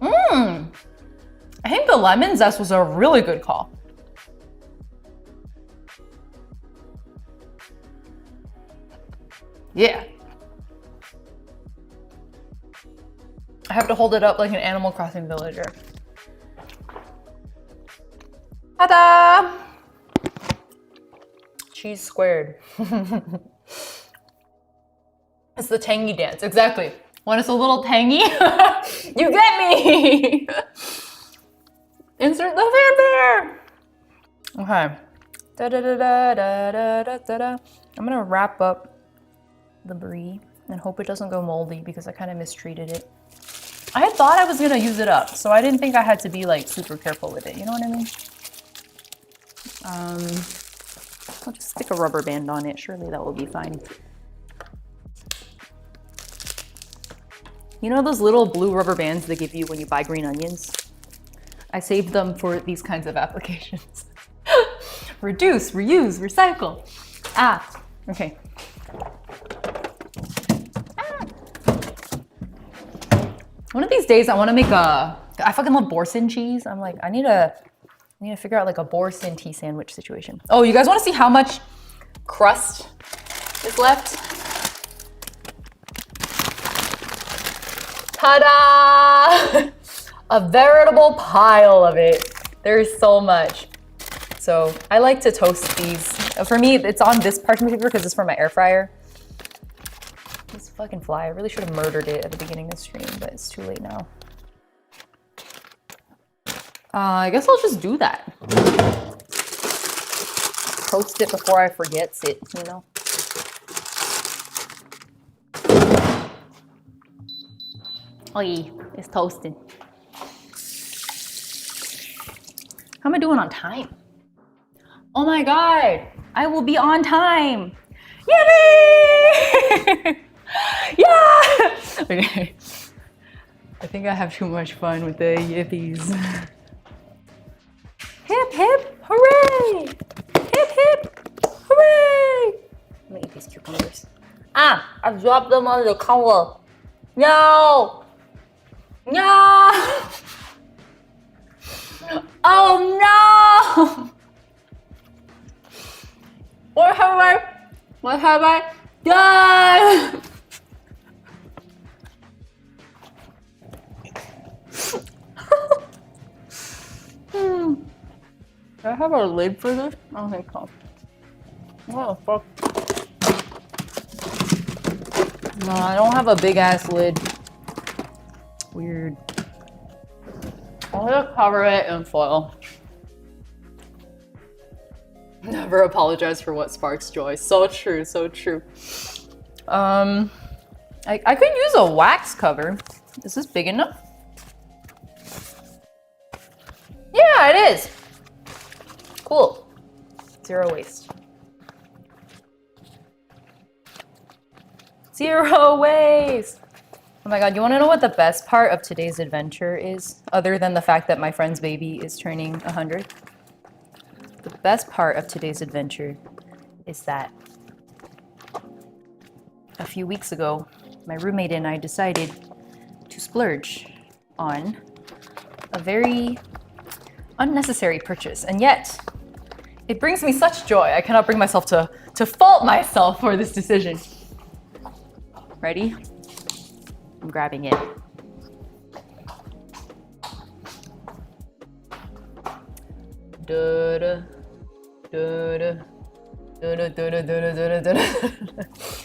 I think the lemon zest was a really good call. Yeah. I have to hold it up like an Animal Crossing villager. Ta-da! Cheese squared. It's the tangy dance, exactly. When it's a little tangy, you get me! Insert the fanfare! Okay. Da-da-da-da-da-da-da-da. I'm gonna wrap up the brie and hope it doesn't go moldy because I kind of mistreated it. I had thought I was gonna use it up, so I didn't think I had to be like super careful with it, you know what I mean? I'll just stick a rubber band on it, surely that will be fine. You know those little blue rubber bands they give you when you buy green onions? I saved them for these kinds of applications. Reduce, reuse, recycle. Ah, okay. One of these days I want to make I fucking love boursin cheese. I'm like, I need to figure out like a boursin tea sandwich situation. Oh, you guys want to see how much crust is left? Ta-da! A veritable pile of it. There's so much. So I like to toast these. For me, it's on this parchment paper because it's for my air fryer. This fucking fly. I really should have murdered it at the beginning of the stream, but it's too late now. I guess I'll just do that. Toast it before I forget it, you know? Oh yeah, it's toasting. How am I doing on time? Oh my god, I will be on time. Yippee! Yeah! Okay. I think I have too much fun with the yippies. Hip hip hooray! Hip hip hooray! Let me eat these cucumbers. Ah, I dropped them on the counter. No! No! Oh no! What have I done? Do I have a lid for this? I don't think so. What the fuck? No, I don't have a big ass lid. Weird. I'm gonna cover it in foil. Never apologize for what sparks joy. So true, so true. I could use a wax cover. Is this big enough? Yeah, it is. Cool. Zero waste. Zero waste. Oh my god, you want to know what the best part of today's adventure is? Other than the fact that my friend's baby is turning 100? The best part of today's adventure is that a few weeks ago, my roommate and I decided to splurge on a very unnecessary purchase. And yet, it brings me such joy. I cannot bring myself to fault myself for this decision. Ready? I'm grabbing it.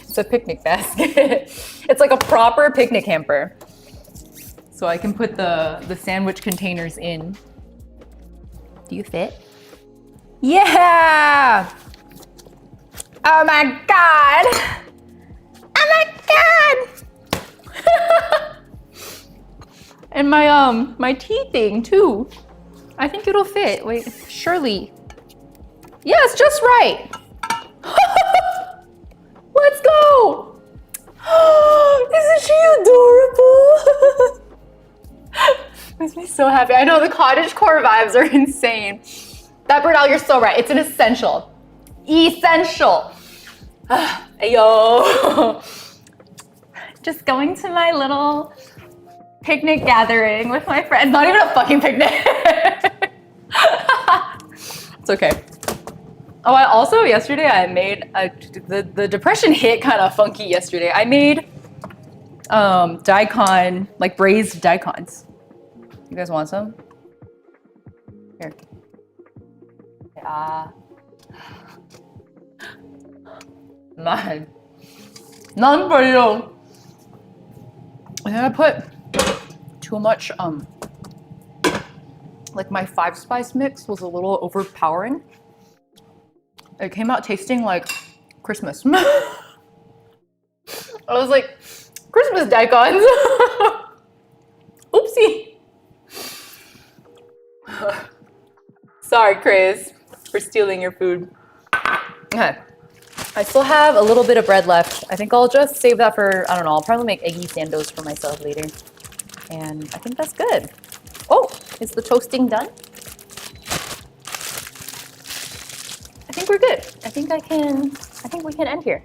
It's a picnic basket. It's like a proper picnic hamper. So I can put the sandwich containers in. Do you fit? Yeah! Oh my god! Oh my god! And my tea thing too. I think it'll fit. Wait, surely. Yes, just right. Let's go. Isn't she adorable? Makes me so happy. I know the cottagecore vibes are insane. That Bernal, you're so right. It's an essential. Essential. Ayo. Just going to my little picnic gathering with my friends. Not even a fucking picnic. It's okay. Oh, I also yesterday I made the depression hit kind of funky yesterday. I made daikon, like braised daikons. You guys want some? Here. 야. Man. None for you. I think I put too much, like my 5-spice mix was a little overpowering. It came out tasting like Christmas. I was like, Christmas daikons. Oopsie. Sorry, Chris, for stealing your food. Okay. I still have a little bit of bread left. I think I'll just save that for, I don't know, I'll probably make eggy sandos for myself later. And I think that's good. Oh, is the toasting done? I think we're good. I think we can end here.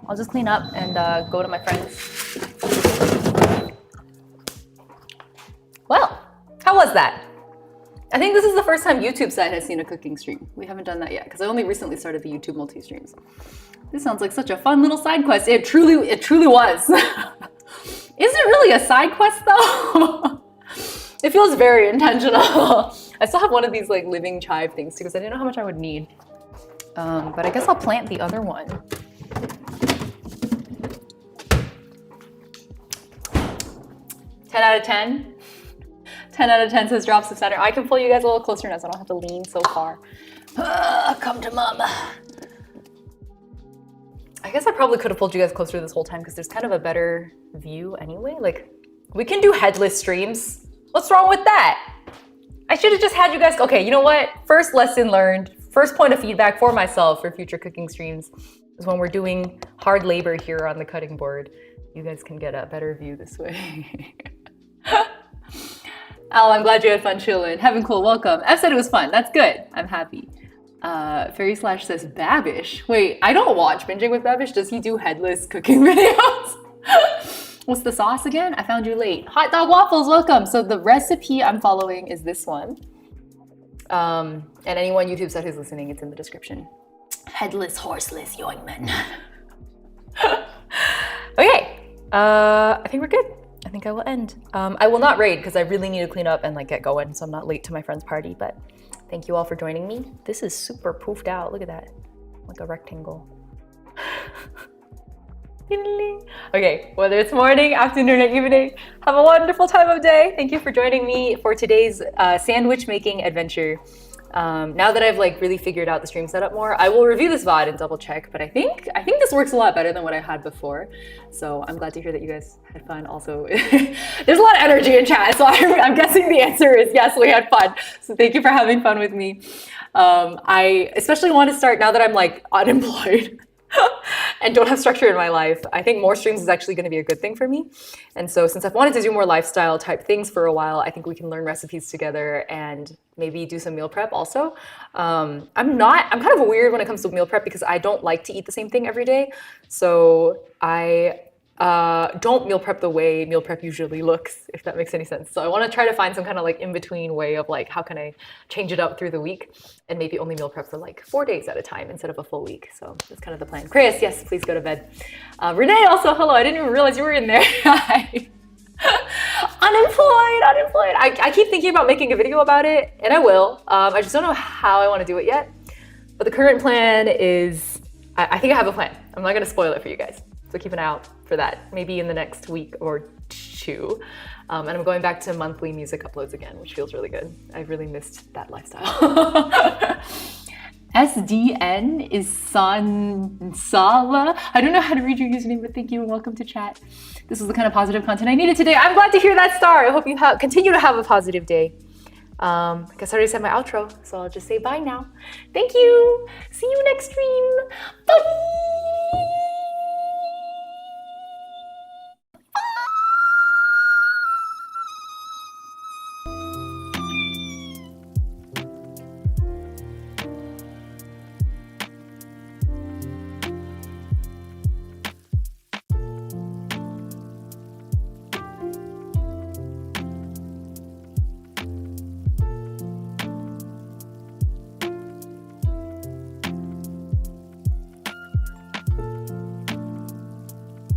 I'll just clean up and go to my friends. Well, how was that? I think this is the first time YouTube side has seen a cooking stream. We haven't done that yet because I only recently started the YouTube multi-streams. This sounds like such a fun little side quest. It truly was. Is it really a side quest though? It feels very intentional. I still have one of these like living chive things too because I didn't know how much I would need. But I guess I'll plant the other one. 10 out of 10. 10 out of 10 says drops of center. I can pull you guys a little closer now so I don't have to lean so far. Come to mama. I guess I probably could have pulled you guys closer this whole time because there's kind of a better view anyway. Like, we can do headless streams. What's wrong with that? I should have just had you guys, okay, you know what? First lesson learned, first point of feedback for myself for future cooking streams is when we're doing hard labor here on the cutting board, you guys can get a better view this way. Al, I'm glad you had fun chilling. Heaven Cool, welcome. F said it was fun. That's good. I'm happy. Fairy Slash says Babish. Wait, I don't watch Binging with Babish. Does he do headless cooking videos? What's the sauce again? I found you late. Hot dog waffles, welcome. So the recipe I'm following is this one. And anyone YouTube side who's listening, it's in the description. Headless, horseless yoingman. Okay, I think we're good. I think I will end. I will not raid because I really need to clean up and like get going so I'm not late to my friend's party, but thank you all for joining me. This is super poofed out. Look at that, like a rectangle. Okay, whether it's morning, afternoon, or evening, have a wonderful time of day. Thank you for joining me for today's sandwich making adventure. Now that I've like really figured out the stream setup more, I will review this VOD and double check, but I think this works a lot better than what I had before. So I'm glad to hear that you guys had fun. Also, there's a lot of energy in chat, so I'm guessing the answer is yes, we had fun. So thank you for having fun with me. I especially want to start now that I'm like unemployed and don't have structure in my life. I think more streams is actually going to be a good thing for me. And so since I've wanted to do more lifestyle type things for a while, I think we can learn recipes together and maybe do some meal prep also. I'm kind of weird when it comes to meal prep because I don't like to eat the same thing every day. So I don't meal prep the way meal prep usually looks, if that makes any sense. So I want to try to find some kind of like in-between way of like, how can I change it up through the week and maybe only meal prep for like 4 days at a time instead of a full week. So that's kind of the plan. Chris, yes, please go to bed. Renee also, hello. I didn't even realize you were in there. Unemployed. I keep thinking about making a video about it, and I will. I just don't know how I want to do it yet. But the current plan is, I think I have a plan. I'm not going to spoil it for you guys. So keep an eye out for that, maybe in the next week or two. And I'm going back to monthly music uploads again, which feels really good. I really missed that lifestyle. SDN is Sansala. I don't know how to read your username, but thank you and welcome to chat. This is the kind of positive content I needed today. I'm glad to hear that star. I hope you continue to have a positive day. I guess I already said my outro, so I'll just say bye now. Thank you. See you next stream. Bye.